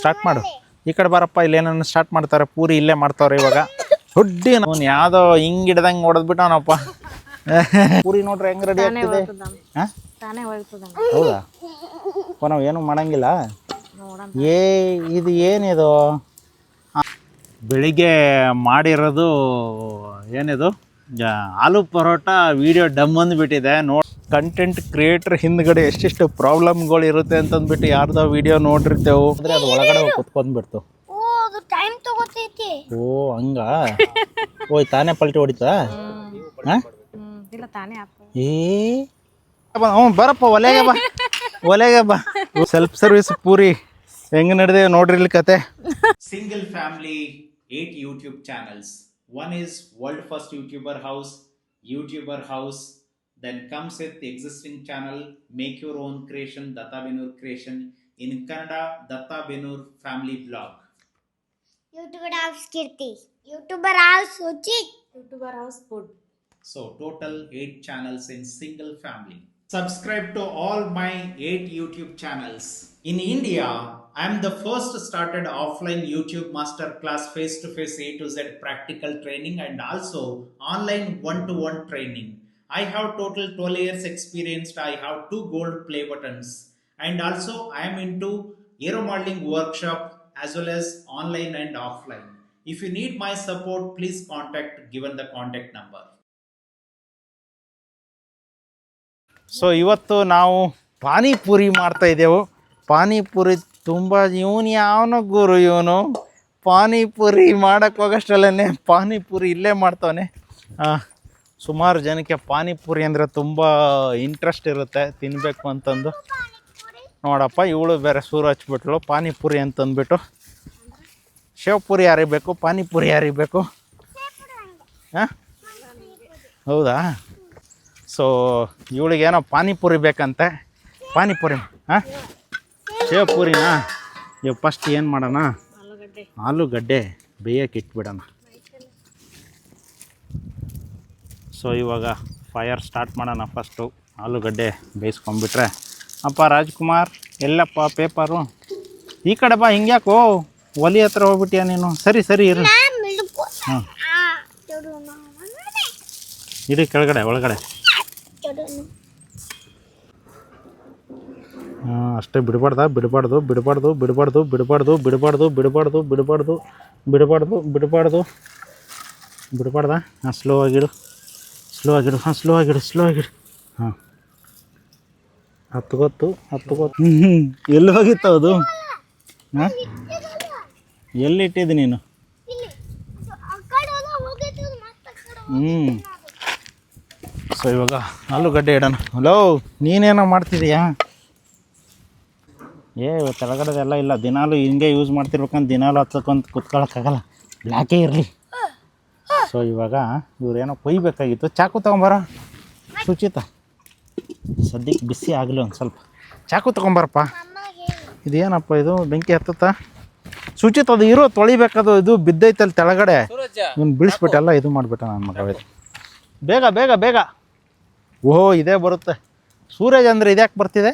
Start ಮಾಡು. ಈ ಕಡೆ ಬಾರಪ್ಪ, ಇಲ್ಲೇನನ್ನು ಸ್ಟಾರ್ಟ್ ಮಾಡ್ತಾರೆ. ಪೂರಿ ಇಲ್ಲೇ ಮಾಡ್ತಾವ್ರೆ ಇವಾಗ. ಹುಡ್ಡಿ ಅವ್ನು ಯಾವುದೋ ಹಿಂಗೆ ಹಿಡ್ದಂಗೆ ಹೊಡೆದ್ಬಿಟ್ಟು ಅವನಪ್ಪ. ಪೂರಿ ನೋಡ್ರಿ ಹೆಂಗೆ ರೆಡಿ ಆಗ್ತಿದೆ. ಹೌದಾ? ನಾವು ಏನೂ ಮಾಡಂಗಿಲ್ಲ. ಇದು ಏನಿದು? ಬೆಳಿಗ್ಗೆ ಮಾಡಿರೋದು ಏನಿದು ಆಲೂ ಪರೋಟ ವಿಡಿಯೋ ಡಮ್ ಅಂದ್ಬಿಟ್ಟಿದೆ. ಕಂಟೆಂಟ್ ಕ್ರಿಯೇಟರ್ ಹಿಂದ್ಗಡೆ ಎಷ್ಟೆಷ್ಟು ಪ್ರಾಬ್ಲಮ್ಗಳು ಇರುತ್ತೆ ಅಂತಂದ್ಬಿಟ್ಟು ಯಾರ್ದೋ ವಿಡಿಯೋ ನೋಡಿರ್ತೇವೆ ಅಂದರೆ ಅದು ಒಳಗಡೆ ಹೋಗಿ ಕುತ್ಕೊಂಡ್ಬಿಡ್ತು. ಓ ಹಂಗ? ಓಯ್ ತಾನೇ ಪಲ್ಟಿ ಹೊಡಿತಾ? ಬರಪ್ಪ ಒಲೆಗೆ ಬಾ, ಒಲೆಗೆ ಬಾ. ಸೆಲ್ಫ್ ಸರ್ವಿಸ್ ಪೂರಿ ಹೆಂಗೆ ನಡೆದಿದೆ ನೋಡ್ರಿ ಇಲ್ಲಿ ಕತೆ. Single family, 8 YouTube channels. One is world first YouTuber house. Then comes with the existing channel, make your own creation, Datta Benur creation. In Kannada, Datta Benur family blog. YouTuber house Kirti. YouTuber house Uchit. YouTuber house food. So total 8 channels in single family. Subscribe to all my 8 YouTube channels. In India, I am the first started offline YouTube masterclass face-to-face A to Z practical training and also online one-to-one training. I have total 12 years experience. I have 2 gold play buttons. And also I am into aero modeling workshop as well as online and offline. If you need my support, please contact given the contact number. So ಇವತ್ತು ನಾವು ಪಾನಿಪುರಿ ಮಾಡ್ತಾಯಿದ್ದೆವು. ಪಾನಿಪುರಿ ತುಂಬ ಇವನು ಯಾವನೋ ಗುರು ಇವನು ಪಾನಿಪುರಿ ಮಾಡೋಕ್ಕೆ ಹೋಗೋಷ್ಟಲ್ಲೇ ಪಾನಿಪುರಿ ಇಲ್ಲೇ ಮಾಡ್ತಾವನೆ. ಸುಮಾರು ಜನಕ್ಕೆ ಪಾನಿಪುರಿ ಅಂದರೆ ತುಂಬ ಇಂಟ್ರೆಸ್ಟ್ ಇರುತ್ತೆ ತಿನ್ನಬೇಕು ಅಂತಂದು. ನೋಡಪ್ಪ ಇವಳು ಬೇರೆ ಸೂರು ಹಚ್ಬಿಟ್ಳು ಪಾನಿಪುರಿ ಅಂತಂದ್ಬಿಟ್ಟು. ಶೇವ್ಪುರಿ ಯಾರಿಗೆ ಬೇಕು, ಪಾನಿಪುರಿ ಯಾರಿಗೆ ಬೇಕು? ಹಾಂ ಹೌದಾ? ಸೊ ಇವಳಿಗೇನೋ ಪಾನಿಪುರಿ ಬೇಕಂತೆ. ಪಾನಿಪುರಿ ಹಾಂ ಶೇವ್ಪುರಿನಾ? ಇವಾಗ ಫಸ್ಟ್ ಏನು ಮಾಡೋಣ, ಆಲೂಗಡ್ಡೆ ಬೇಯಕ್ಕೆ ಇಟ್ಬಿಡೋಣ. ಸೊ ಇವಾಗ ಫೈರ್ ಸ್ಟಾರ್ಟ್ ಮಾಡೋಣ. ಫಸ್ಟು ಆಲೂಗಡ್ಡೆ ಬೇಯಿಸ್ಕೊಂಬಿಟ್ರೆ. ಅಪ್ಪ ರಾಜ್ಕುಮಾರ್ ಎಲ್ಲಪ್ಪ ಪೇಪರು? ಈ ಕಡೆ ಬಾ. ಹಿಂಗ್ಯಾಕೋ ಒಲಿ ಹತ್ರ ಹೋಗ್ಬಿಟ್ಟಿಯಾ ನೀನು? ಸರಿ ಸರಿ ಇರು. ಹಾಂ ಇಡಿ ಕೆಳಗಡೆ ಒಳಗಡೆ. ಹಾಂ ಅಷ್ಟೇ ಬಿಡಬಾರ್ದಾ? ಬಿಡಬಾರ್ದು ಬಿಡಬಾರ್ದು ಬಿಡಬಾರ್ದು ಬಿಡಬಾರ್ದು ಬಿಡಬಾರ್ದು ಬಿಡಬಾರ್ದು ಬಿಡಬಾರ್ದು ಬಿಡಬಾರ್ದು ಬಿಡಬಾರ್ದು ಬಿಡಬಾರ್ದಾ? ಹಾಂ ಸ್ಲೋ ಆಗಿಡು, ಸ್ಲೋ ಆಗಿಡು. ಹಾಂ ಸ್ಲೋ ಆಗಿಡು, ಸ್ಲೋ ಆಗಿಡು. ಹಾಂ ಹತ್ತು ಗೊತ್ತು. ಎಲ್ಲಿ ಹೋಗಿತ್ತು ಅದು? ಹಾಂ ಎಲ್ಲಿಟ್ಟಿದ್ದು ನೀನು? ಸೊ ಇವಾಗ ಆಲೂಗಡ್ಡೆ ಇಡೋಣ. ಹಲೋ ನೀನೇನೋ ಮಾಡ್ತಿದ್ದೀಯಾ? ತೆಳಗಡೆದೆಲ್ಲ ಇಲ್ಲ. ದಿನಾಲು ಹಿಂಗೆ ಯೂಸ್ ಮಾಡ್ತಿರ್ಬೇಕಂತ ದಿನಾಲು ಹತ್ತಕ್ಕೊಂತ ಕುತ್ಕೊಳ್ಳೋಕ್ಕಾಗಲ್ಲ, ಬ್ಲ್ಯಾಕೇ ಇರಲಿ. ಸೊ ಇವಾಗ ಇವ್ರೇನೋ ಕೊಯ್ಬೇಕಾಗಿತ್ತು. ಚಾಕು ತೊಗೊಂಬಾರ ಸುಚಿತ, ಸದ್ಯಕ್ಕೆ ಬಿಸಿ ಆಗಲಿ ಒಂದು ಸ್ವಲ್ಪ. ಚಾಕು ತೊಗೊಂಬಾರಪ್ಪ. ಇದೇನಪ್ಪ ಇದು ಬೆಂಕಿ ಹತ್ತುತ್ತಾ? ಸುಚಿತ ಅದು ಇರೋ ತೊಳಿಬೇಕದು. ಇದು ಬಿದ್ದೈತಲ್ಲಿ ತೆಳಗಡೆ. ಇವ್ನು ಬೀಳಿಸ್ಬಿಟ್ಟೆಲ್ಲ ಇದು ಮಾಡಿಬಿಟ್ಟ ನನ್ನ ಮಗ. ಇದು ಬೇಗ ಬೇಗ ಬೇಗ. ಓಹೋ ಇದೇ ಬರುತ್ತೆ. ಸೂರಜ್ ಅಂದರೆ ಇದ್ಯಾಕೆ ಬರ್ತಿದೆ?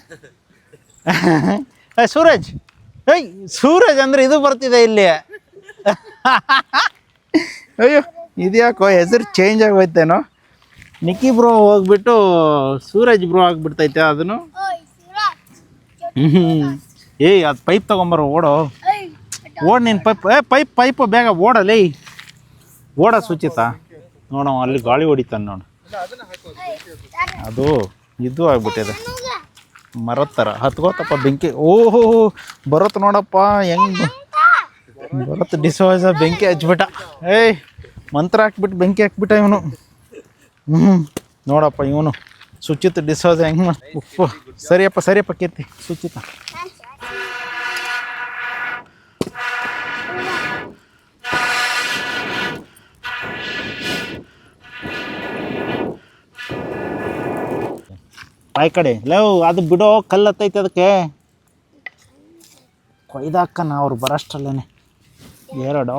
ಸೂರಜ್, ಸೂರಜ್ ಅಂದರೆ ಇದು ಬರ್ತಿದೆ ಇಲ್ಲಿ. ಅಯ್ಯೋ ಇದ್ಯಾಕೋ ಹೆಸರು ಚೇಂಜ್ ಆಗೋಯ್ತೇನೋ. ನಿಕ್ಕಿ ಬ್ರೋ ಹೋಗ್ಬಿಟ್ಟು ಸೂರಜ್ ಬ್ರೋ ಆಗಿಬಿಡ್ತೈತೆ ಅದನ್ನು. ಅದು ಪೈಪ್ ತೊಗೊಂಬರೋ. ಓಡೋ ಓಡ್ ನೀನು ಪೈಪು ಬೇಗ ಓಡಲಿ. ಓಡ ಸುಚಿತ. ನೋಡೋ ಅಲ್ಲಿ ಗಾಳಿ ಹೊಡಿತಾನೆ ನೋಡು. ಅದು ಇದು ಆಗ್ಬಿಟ್ಟಿದೆ ಮರದ ಥರ. ಹತ್ಕೋತಪ್ಪ ಬೆಂಕಿ. ಓಹೋ ಬರತ್ತೆ ನೋಡಪ್ಪ ಹೆಂಗೆ ಬರತ್ತೆ. ಡಿಸೋಜ ಬೆಂಕಿ ಹಚ್ಬಿಟ್ಟ. ಮಂತ್ರ ಹಾಕ್ಬಿಟ್ಟು ಬೆಂಕಿ ಹಾಕ್ಬಿಟ್ಟ ಇವನು. ನೋಡಪ್ಪ ಇವನು ಸುಚಿತ ಡಿಸೋಜ ಹೆಂಗೆ ಉಪ್ಪು. ಸರಿಯಪ್ಪ ಕೀರ್ತಿ. ಸುಚಿತ ಬಾಯ್ ಕಡೆ ಲವ್ ಅದು ಬಿಡೋ. ಕಲ್ಲು ಹತ್ತೈತೆ ಅದಕ್ಕೆ. ಕೊಯ್ದಾಕನ ಅವ್ರು ಬರೋಷ್ಟಲ್ಲೇ 2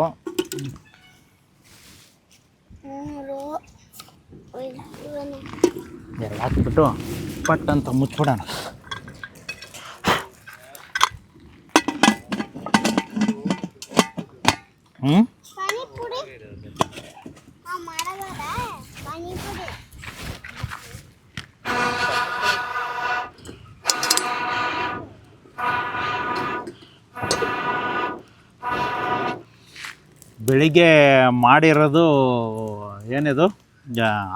ಹಾಕ್ಬಿಟ್ಟು ಪಟ್ ಅಂತ ಮುಚ್ಬಿಡೋಣ. ಹ್ಞೂ ಪಾನಿಪುರಿ ಮಾಡಬೋದ ಪಾನಿಪುರಿ ಬೆಳಿಗ್ಗೆ ಮಾಡಿರೋದು ಏನಿದು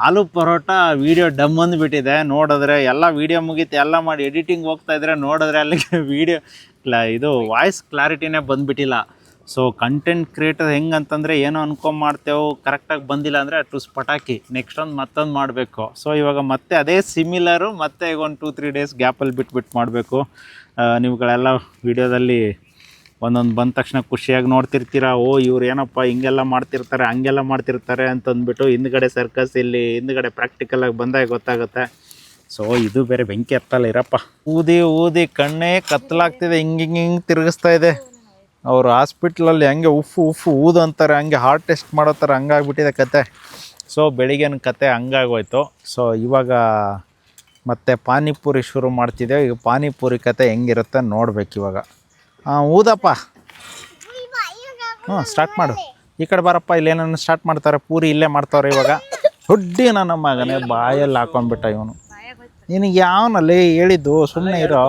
ಆಲೂ ಪರೋಟ ವೀಡಿಯೋ ಡಮ್ ಅಂದ್ಬಿಟ್ಟಿದೆ. ನೋಡಿದ್ರೆ ಎಲ್ಲ ವೀಡಿಯೋ ಮುಗೀತು, ಎಲ್ಲ ಮಾಡಿ ಎಡಿಟಿಂಗ್ ಹೋಗ್ತಾ ಇದ್ರೆ ನೋಡಿದ್ರೆ ಅಲ್ಲಿಗೆ ವೀಡಿಯೋ ಇದು ವಾಯ್ಸ್ ಕ್ಲಾರಿಟಿನೇ ಬಂದುಬಿಟ್ಟಿಲ್ಲ. ಸೊ ಕಂಟೆಂಟ್ ಕ್ರಿಯೇಟರ್ ಹೆಂಗಂತಂದರೆ ಏನೋ ಅನ್ಕೊಂಡ್ಮಾಡ್ತೇವೆ, ಕರೆಕ್ಟಾಗಿ ಬಂದಿಲ್ಲ ಅಂದರೆ ಅಷ್ಟು ಪಟಾಕಿ ನೆಕ್ಸ್ಟ್ ಮತ್ತೊಂದು ಮಾಡಬೇಕು. ಸೊ ಇವಾಗ ಮತ್ತೆ ಅದೇ ಸಿಮಿಲರು ಮತ್ತೆ ಈಗ ಒಂದು 2-3 ಡೇಸ್ ಗ್ಯಾಪಲ್ಲಿ ಬಿಟ್ಬಿಟ್ಟು ಮಾಡಬೇಕು. ನೀವುಗಳೆಲ್ಲ ವೀಡಿಯೋದಲ್ಲಿ ಒಂದೊಂದು ಬಂದ ತಕ್ಷಣ ಖುಷಿಯಾಗಿ ನೋಡ್ತಿರ್ತೀರ. ಓ ಇವ್ರು ಏನಪ್ಪ ಹಿಂಗೆಲ್ಲ ಮಾಡ್ತಿರ್ತಾರೆ ಹಂಗೆಲ್ಲ ಮಾಡ್ತಿರ್ತಾರೆ ಅಂತಂದ್ಬಿಟ್ಟು ಹಿಂದ್ಗಡೆ ಸರ್ಕಸ್ ಇಲ್ಲಿ ಹಿಂದ್ಗಡೆ ಪ್ರಾಕ್ಟಿಕಲಾಗಿ ಬಂದಾಗ ಗೊತ್ತಾಗುತ್ತೆ. ಸೊ ಇದು ಬೇರೆ ಬೆಂಕಿ ಹತ್ತಲ್ಲ ಇರಪ್ಪ. ಊದಿ ಊದಿ ಕಣ್ಣೇ ಕತ್ತಲಾಗ್ತಿದೆ, ಹಿಂಗೆ ತಿರುಗಿಸ್ತಾ ಇದೆ. ಅವರು ಹಾಸ್ಪಿಟ್ಲಲ್ಲಿ ಹಂಗೆ ಉಫ್ಫು ಊದು ಅಂತಾರೆ, ಹಂಗೆ ಹಾರ್ಟ್ ಟೆಸ್ಟ್ ಮಾಡೋ ಥರ ಹಂಗಾಗ್ಬಿಟ್ಟಿದೆ ಕತೆ. ಸೊ ಬೆಳಿಗ್ಗೆನ ಕತೆ ಹಂಗಾಗೋಯ್ತು. ಸೊ ಇವಾಗ ಮತ್ತೆ ಪಾನಿಪುರಿ ಶುರು ಮಾಡ್ತಿದ್ದೇವೆ. ಈಗ ಪಾನಿಪುರಿ ಕತೆ ಹೆಂಗಿರುತ್ತೆ ನೋಡ್ಬೇಕು ಇವಾಗ. ಊದಪ್ಪ. ಹ್ಞೂ ಸ್ಟಾರ್ಟ್ ಮಾಡು. ಈ ಕಡೆ ಬಾರಪ್ಪ, ಇಲ್ಲೇನನ್ನು ಸ್ಟಾರ್ಟ್ ಮಾಡ್ತಾರೆ. ಪೂರಿ ಇಲ್ಲೇ ಮಾಡ್ತಾವ್ರೆ ಇವಾಗ. ಹುಡ್ಡಿ ನನ್ನ ಮಗನೇ ಬಾಯಲ್ಲಿ ಹಾಕೊಂಡ್ಬಿಟ್ಟ ಇವನು. ನಿನಗೆ ಯಾವನಲ್ಲಿ ಹೇಳಿದ್ದು ಸುಮ್ಮನೆ ಇರೋ.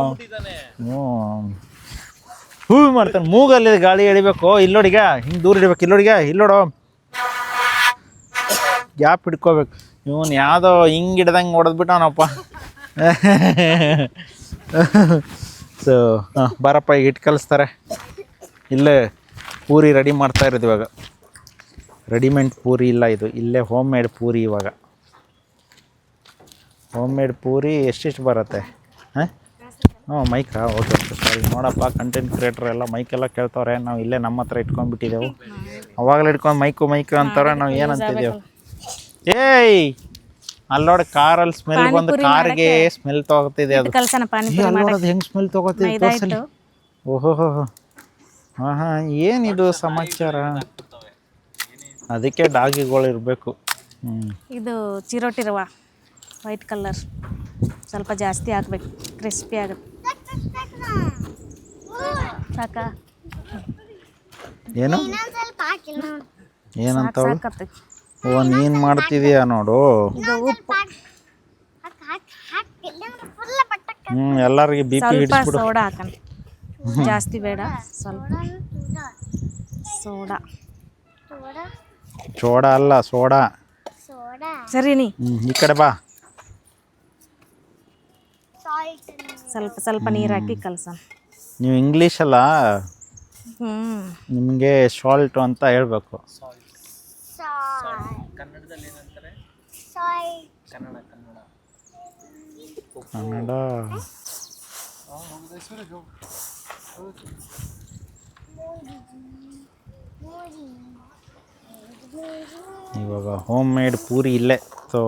ಹೂ ಮಾಡ್ತಾನೆ ಮೂಗಲ್ಲಿ ಗಾಳಿ ಎಳಿಬೇಕು. ಇಲ್ಲೋಡಿಗ ಹಿಂಗೆ ದೂರ ಇಡ್ಬೇಕು. ಇಲ್ಲೋಡೋ ಗ್ಯಾಪ್ ಹಿಡ್ಕೋಬೇಕು. ಇವನು ಯಾವುದೋ ಹಿಂಗೆ ಹಿಡ್ದಂಗೆ ಹೊಡೆದ್ಬಿಟ್ಟವನಪ್ಪ. ಸೊ ಬಾರಪ್ಪ, ಈಗ ಹಿಟ್ಟು ಕಲಿಸ್ತಾರೆ. ಇಲ್ಲೇ ಪೂರಿ ರೆಡಿ ಮಾಡ್ತಾ ಇರೋದು ಇವಾಗ. ರೆಡಿಮೇಡ್ ಪೂರಿ ಇಲ್ಲ ಇದು, ಇಲ್ಲೇ ಹೋಮ್ ಮೇಡ್ ಪೂರಿ. ಇವಾಗ ಹೋಮ್ ಮೇಡ್ ಪೂರಿ ಎಷ್ಟೆಷ್ಟು ಬರುತ್ತೆ? ಹಾಂ ಮೈಕಾ? ಓಕೆ ಸರಿ. ನೋಡಪ್ಪ ಕಂಟೆಂಟ್ ಕ್ರಿಯೇಟರ್ ಎಲ್ಲ ಮೈಕೆಲ್ಲ ಕೇಳ್ತವ್ರೆ. ನಾವು ಇಲ್ಲೇ ನಮ್ಮ ಹತ್ರ ಇಟ್ಕೊಂಡ್ಬಿಟ್ಟಿದ್ದೆವು. ಅವಾಗಲೇ ಇಟ್ಕೊಂಡು ಮೈಕು ಅಂತಾರೆ. ನಾವು ಏನಂತಿದ್ದೆವು? ಏಯ್ ಅಲ್ಲೋಡಿ, ಕಾರಲ್ಲಿ ಸ್ಮೆಲ್ ಬಂದು ಕಾರಿಗೆ ಸ್ಮೆಲ್ ತಗೋತಿದೆ. ಅದು ಅಲ್ಲೋಡೋದು ಹೆಂಗೆ ಸ್ಮೆಲ್ ತಗೋತಿದೆ ತೋರ್ಸಲಿ. ಓಹೋ ಹಾಂ ಏನಿದು ಸಮಾಚಾರ? ಅದಕ್ಕೆ ಡಾಗಿಗಳು ಇರಬೇಕು. ಇದು ಚಿರೋಟಿ ರವಾ ವೈಟ್ ಕಲರ್ ಸ್ವಲ್ಪ ಜಾಸ್ತಿ ಹಾಕ್ಬೇಕು, ಕ್ರಿಸ್ಪಿ ಆಗುತ್ತೆ. ಸಾಕಾ? ಏನು ಏನಂತವಳು? ಓ ನೀನು ಮಾಡ್ತಿದೀಯ ನೋಡು. ಇದು ಉಪ್ಪು ಎಲ್ಲರಿಗೆ ಬಿ ಪಿ ಸ್ವಲ್ಪ ಹಿಡಿಸ್ಬಿಡು. ಸೋಡಾ ಹಾಕೋಣ, ಜಾಸ್ತಿ ಬೇಡ, ಸ್ವಲ್ಪ ಸೋಡಾ. ಸೋಡಾ ಅಲ್ಲ ಸೋಡಾ. ಸರಿನಿ ಈ ಕಡೆ ಬಾ. ಸ್ವಲ್ಪ ನೀರು ಹಾಕಿ ಕಲಸೋಣ. ನೀವು ಇಂಗ್ಲೀಷ್ ಅಲ್ಲ, ನಿಮಗೆ ಸಾಲ್ಟ್ ಅಂತ ಹೇಳ್ಬೇಕು. ಕನ್ನಡ ಇವಾಗ ಹೋಮ್ ಮೇಡ್ ಪೂರಿ ಇಲ್ಲೇ. ಸೊ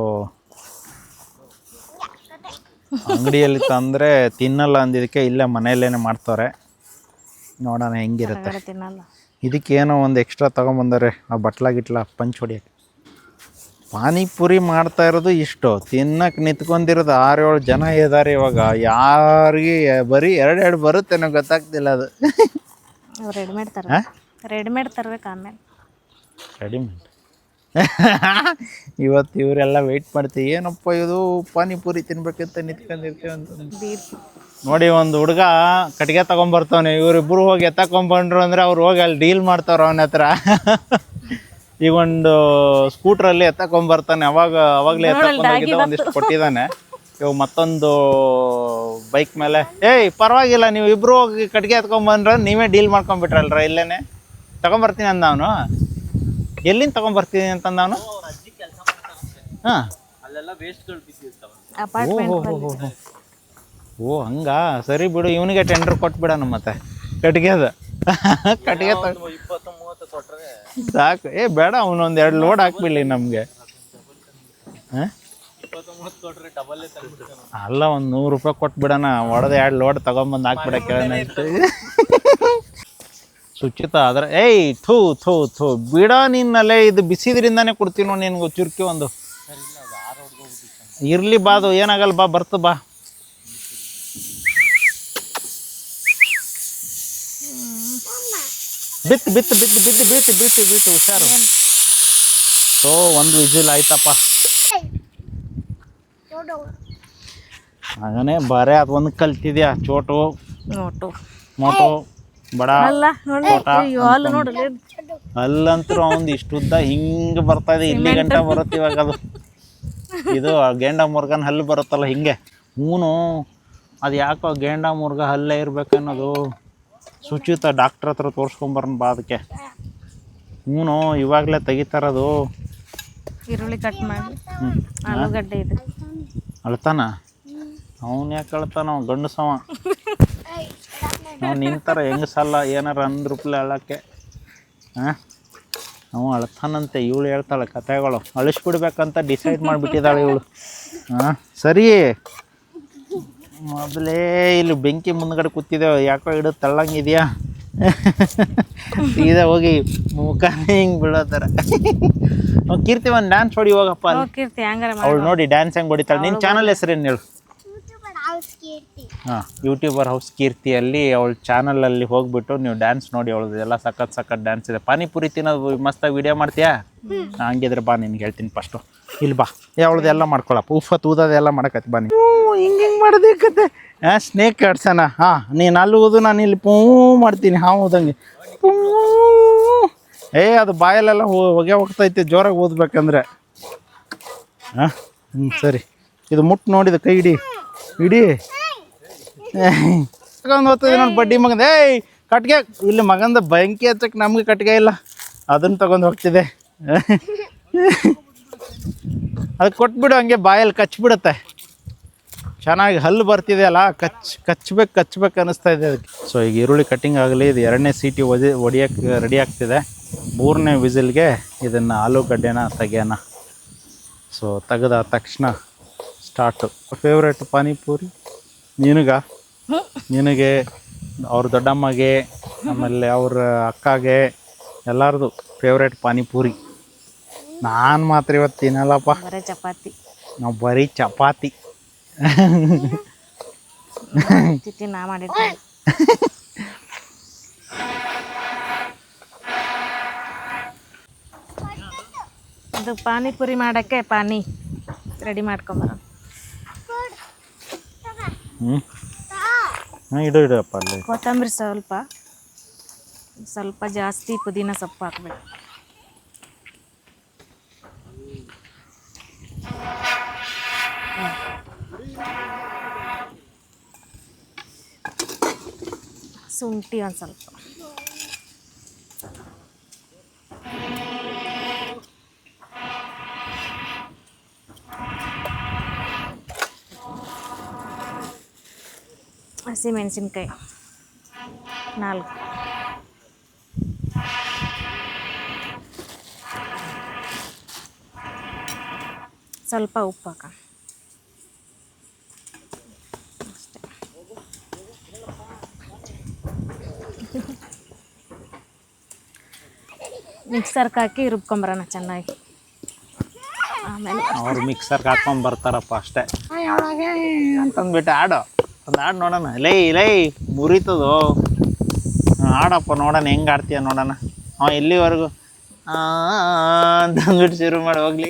ಅಂಗಡಿಯಲ್ಲಿ ತಂದರೆ ತಿನ್ನಲ್ಲ ಅಂದಿದ್ದಕ್ಕೆ ಇಲ್ಲೇ ಮನೆಯಲ್ಲೇ ಮಾಡ್ತಾರೆ. ನೋಡೋಣ ಹೆಂಗಿರುತ್ತೆ. ಇದಕ್ಕೇನೋ ಒಂದು ಎಕ್ಸ್ಟ್ರಾ ತೊಗೊಂಬಂದರೆ ಆ ಬಟ್ಲ ಪಂಚ್ ಹೊಡಿಯೋಕ್ಕೆ. ಪಾನಿಪುರಿ ಮಾಡ್ತಾ ಇರೋದು ಇಷ್ಟು, ತಿನ್ನಕ್ಕೆ ನಿಂತ್ಕೊಂಡಿರೋದು 6-7 ಜನ ಇದ್ದಾರೆ ಇವಾಗ. ಯಾರಿಗೆ ಬರೀ 2 ಬರುತ್ತೆ ನನಗೆ ಗೊತ್ತಾಗ್ತಿಲ್ಲ. ಅದು ರೆಡಿಮೇಡ್ ತರ್ಬೇಕು ಆಮೇಲೆ. ರೆಡಿಮೇಡ್ ಇವತ್ತು ಇವರೆಲ್ಲ ವೆಯ್ಟ್ ಮಾಡ್ತೀವಿ. ಏನಪ್ಪ ಇದು ಪಾನಿಪುರಿ ತಿನ್ಬೇಕಂತ ನಿಂತ್ಕೊಂಡಿರ್ತೀವಿ ಅಂತ ನೋಡಿ. ಒಂದು ಹುಡುಗ ಕಟ್ಟಿಗೆ ತಗೊಂಬರ್ತಾನೆ, ಇವರಿಬ್ಬರು ಹೋಗಿ ಎತ್ತಕೊಂಡ್ಬಂಡ್ರು ಅಂದರೆ ಅವ್ರು ಹೋಗಿ ಅಲ್ಲಿ ಡೀಲ್ ಮಾಡ್ತಾವ್ರ ಅವನ ಹತ್ರ. ಈಗ ಒಂದು ಸ್ಕೂಟ್ರಲ್ಲಿ ಎತ್ತಕೊಂಡ್ಬರ್ತಾನೆ, ಅವಾಗಲೇ ಎತ್ತಕೊಂಡೋಗಿದ್ದ ಒಂದಿಷ್ಟು ಕೊಟ್ಟಿದ್ದಾನೆ. ಇವಾಗ ಮತ್ತೊಂದು ಬೈಕ್ ಮೇಲೆ ಏಯ್ ಪರವಾಗಿಲ್ಲ ನೀವು ಇಬ್ಬರು ಹೋಗಿ ಕಟ್ಟಿಗೆ ಎತ್ಕೊಂಡ್ಬಂದ್ರೆ ನೀವೇ ಡೀಲ್ ಮಾಡ್ಕೊಂಡ್ಬಿಟ್ರಲ್ರ, ಇಲ್ಲೇ ತಗೊಂಬರ್ತೀನಿ ಅಂದ ಅವನು. ಎಲ್ಲಿಂದ ತಗೊಂಬರ್ತೀನಿ ಅಂತಂದ ಅವನು? ಹಾಂ ಓ ಹಂಗ ಸರಿ ಬಿಡು, ಇವನಿಗೆ ಟೆಂಡರ್ ಕೊಟ್ಬಿಡೋಣ ಮತ್ತೆ ಕಟ್ಟಿಗೆದು. ಕಟ್ಟಿಗೆ ಸಾಕು. ಬೇಡ ಅವನೊಂದು 2 ಲೋಡ್ ಹಾಕ್ಬಿಡ್ಲಿ ನಮಗೆ. ಅಲ್ಲ ಒಂದು 100 ರೂಪಾಯಿ ಕೊಟ್ಬಿಡೋಣ, ಹೊಡೆದು 2 ಲೋಡ್ ತಗೊಂಬಂದು ಹಾಕ್ಬಿಡಕ್ಕೆ. ಸುಚಿತ ಆದ್ರೆ ಏಯ್ ಥೂ ಬಿಡ ನಿನ್ನಲ್ಲೇ. ಇದು ಬಿಸಿದ್ರಿಂದಾನೇ ಕೊಡ್ತೀವಿ ನೋಡಿ ನಿನ್ಗೆ ಚುರ್ಕಿ ಒಂದು. ಇರ್ಲಿ ಬಾದು ಏನಾಗಲ್ಲ, ಬಾ ಬರ್ತು ಬಾ. ಬಿತ್ತು ಬಿತ್ತು ಬಿತ್ತು ಬಿದ್ದು ಬೀಳ್ತು ಬೀಳ್ತು ಬೀಳ್ತು ಹುಷಾರು. ಸೊ ಒಂದು ವಿಜಿಲ್ ಆಯ್ತಪ್ಪ. ಹಾಗನೇ ಬರೇ ಅದೊಂದು ಕಲ್ತಿದ್ಯಾ ಚೋಟು ನೋಟು ಮೋಟು ಬಡ ಅಲ್ಲ ನೋಡಿ, ಅಯ್ಯೋ ಅಲ್ಲಿ ನೋಡಲಿ ಅಲ್ಲಂತೂ ಒಂದು ಇಷ್ಟುದ್ದ ಹಿಂಗೆ ಬರ್ತಾ ಇದೆ, ಇಲ್ಲಿ ಗಂಟ ಬರುತ್ತೆ ಇವಾಗ. ಅದು ಇದು ಗೇಂಡ ಮುರ್ಗನ ಹಲ್ಲು ಬರುತ್ತಲ್ಲ ಹಿಂಗೆ. ಹೂನು ಅದು ಯಾಕೋ ಗೇಂಡ ಮುರ್ಗ ಹಲ್ಲೇ ಇರ್ಬೇಕನ್ನೋದು. ಸುಚಿತ ಡಾಕ್ಟ್ರ್ ಹತ್ರ ತೋರಿಸ್ಕೊಂಬರೋಣ ಬಾ ಅದಕ್ಕೆ. ಹೂನು ಇವಾಗಲೇ ತೆಗಿತಾರದು. ಈರುಳ್ಳಿ ಕಟ್ ಮಾಡಿ, ಆಲೂಗಡ್ಡೆ ಇದೆ. ಅಳ್ತಾನ ಅವನು ಯಾಕೆ ಅಳ್ತಾನ? ಅವ್ನು ಗಂಡಸವ. ನಾವು ನಿಂತಾರ ಹೆಂಗಸಲ್ಲ, ಏನಾರ ಅಂದ್ರೂಪಲೆ ಅಳಕ್ಕೆ. ಹಾಂ ಅವ ಅಳ್ತಾನಂತೆ, ಇವಳು ಹೇಳ್ತಾಳೆ ಕತೆಗಳು. ಅಳಿಸ್ಬಿಡ್ಬೇಕಂತ ಡಿಸೈಡ್ ಮಾಡಿಬಿಟ್ಟಿದ್ದಾಳೆ ಇವಳು. ಹಾಂ ಸರಿ, ಮೊದಲೇ ಇಲ್ಲಿ ಬೆಂಕಿ ಮುಂದ್ಗಡೆ ಕೂತಿದ್ದೇವೆ, ಯಾಕೋ ಹಿಡಿದು ತಳ್ಳಂಗಿದೆಯಾ? ಸೀದಾ ಹೋಗಿ ಮುಖನೇ ಹಿಂಗೆ ಬೀಳೋ ಥರ. ಕೀರ್ತಿ ಒಂದು ಡ್ಯಾನ್ಸ್ ಹೊಡಿ ಹೋಗಪ್ಪ. ಕೀರ್ತಿ ಹಂಗಾರೆ ಅವಳು ನೋಡಿ ಡ್ಯಾನ್ಸ್ ಹೆಂಗೆ ಹೊಡಿತಾಳೆ. ನಿನ್ನ ಚಾನಲ್ ಹೆಸರೇನು ಹೇಳು? ಹಾಂ, ಯೂಟ್ಯೂಬರ್ ಹೌಸ್ ಕೀರ್ತಿಯಲ್ಲಿ ಅವಳ ಚಾನಲಲ್ಲಿ ಹೋಗ್ಬಿಟ್ಟು ನೀವು ಡ್ಯಾನ್ಸ್ ನೋಡಿ. ಅವಳದು ಎಲ್ಲ ಸಖತ್ ಡ್ಯಾನ್ಸ್ ಇದೆ. ಪಾನಿಪುರಿ ತಿನ್ನೋದು ಮಸ್ತಾಗಿ ವಿಡಿಯೋ ಮಾಡ್ತೀಯಾ? ಹಂಗಿದ್ರೆ ಬಾ, ನಿನ್ಗೆ ಹೇಳ್ತೀನಿ ಫಸ್ಟು. ಇಲ್ಲಿ ಬಾ, ಅವಳದು ಎಲ್ಲ ಮಾಡ್ಕೊಳಪ್ಪ. ಉಫ ತೂದದೆಲ್ಲ ಮಾಡಕತ್ತಿ ಬಾ. ನೀವು ಹಿಂಗೆ ಮಾಡೋದಕ್ಕತ್ತೆ. ಹಾಂ, ಸ್ನೇಕ್ ಆಡ್ಸೋಣ. ಹಾಂ, ನೀನು ಅಲ್ಲಿ ಊದು, ನಾನು ಇಲ್ಲಿ ಪೂ ಮಾಡ್ತೀನಿ. ಹಾಂ ಊದಂಗೆ ಪೂ. ಅದು ಬಾಯಲ್ಲೆಲ್ಲ ಹೊಗೆ ಹೋಗ್ತೈತೆ ಜೋರಾಗಿ ಓದ್ಬೇಕಂದ್ರೆ. ಹಾಂ ಸರಿ, ಇದು ಮುಟ್ಟು ನೋಡಿದ ಕೈ ಹಿಡಿ ಹಿಡಿ. ತಗೊಂಡು ಹೋಗ್ತದೆ ನಾನು ಬಡ್ಡಿ ಮಗಂದ. ಕಟ್ಗೆ ಇಲ್ಲಿ ಮಗಂದ ಬೆಂಕಿ ಹಚ್ಚಕ್ಕೆ ನಮ್ಗೆ ಕಟ್ಗೆ ಇಲ್ಲ, ಅದನ್ನು ತಗೊಂಡು ಹೋಗ್ತಿದೆ. ಅದು ಕೊಟ್ಬಿಡು, ಹಂಗೆ ಬಾಯಲ್ಲಿ ಕಚ್ಬಿಡುತ್ತೆ. ಚೆನ್ನಾಗಿ ಹಲ್ಲು ಬರ್ತಿದೆಯಲ್ಲ, ಕಚ್ಬೇಕು ಅನ್ನಿಸ್ತಾ ಇದೆ ಅದಕ್ಕೆ. ಸೊ ಈಗ ಈರುಳ್ಳಿ ಕಟ್ಟಿಂಗ್ ಆಗಲಿ. ಇದು 2ನೇ ಸೀಟಿ ಹೊಡಿಯೋಕ್ಕೆ ರೆಡಿ ಆಗ್ತಿದೆ. 3ನೇ ವಿಸಿಲ್ಗೆ ಇದನ್ನು ಆಲೂಗಡ್ಡೆನ ತೆಗೆಯೋಣ. ಸೊ ತೆಗೆದ ತಕ್ಷಣ ಸ್ಟಾರ್ಟು. ಫೇವ್ರೇಟ್ ಪಾನಿಪುರಿ ನಿನಗೆ, ಅವ್ರ ದೊಡ್ಡಮ್ಮಗೆ, ಆಮೇಲೆ ಅವ್ರ ಅಕ್ಕಗೆ, ಎಲ್ಲರದು ಫೇವ್ರೇಟ್ ಪಾನಿಪುರಿ. ನಾನು ಮಾತ್ರ ಇವತ್ತು ತಿನ್ನಲ್ಲಪ್ಪ. ಚಪಾತಿ, ನಾವು ಬರೀ ಚಪಾತಿ. ನಾ ಮಾಡಿದ್ದೆ. ಇದು ಪಾನಿಪುರಿ ಮಾಡೋಕ್ಕೆ ಪಾನಿ ರೆಡಿ ಮಾಡ್ಕೊಂಬರ. ಇಡಪ್ಪ ಅಲ್ಲಿ. ಕೊತ್ತಂಬರಿ ಸ್ವಲ್ಪ ಜಾಸ್ತಿ, ಪುದೀನ ಸೊಪ್ಪು ಹಾಕ್ಬೇಕು. ಶುಂಠಿ ಒಂದು ಸ್ವಲ್ಪ. ಹಸಿಮೆಣಸಿನ್ಕಾಯಿ 4. ಸ್ವಲ್ಪ ಉಪ್ಪು ಹಾಕ. ಅಷ್ಟೇ. ಮಿಕ್ಸರ್ಗೆ ಹಾಕಿ ರುಬ್ಕೊಂಬರೋಣ ಚೆನ್ನಾಗಿ. ಆಮೇಲೆ ಅವ್ರು ಮಿಕ್ಸರ್ಗೆ ಹಾಕೊಂಡು ಬರ್ತಾರಪ್ಪ ಅಷ್ಟೇ. ಅಂತಂದ್ಬಿಟ್ಟು ಒಂದು ಹಾಡು ನೋಡೋಣ. ಲೈ ಮುರಿತದೋ. ಆಡಪ್ಪ ನೋಡೋಣ, ಹೆಂಗೆ ಆಡ್ತೀಯ ನೋಡೋಣ. ಎಲ್ಲಿವರೆಗೂ ಅಂತಂದ್ಬಿಟ್ಟು ಶುರು ಮಾಡಿ ಹೋಗ್ಲಿ.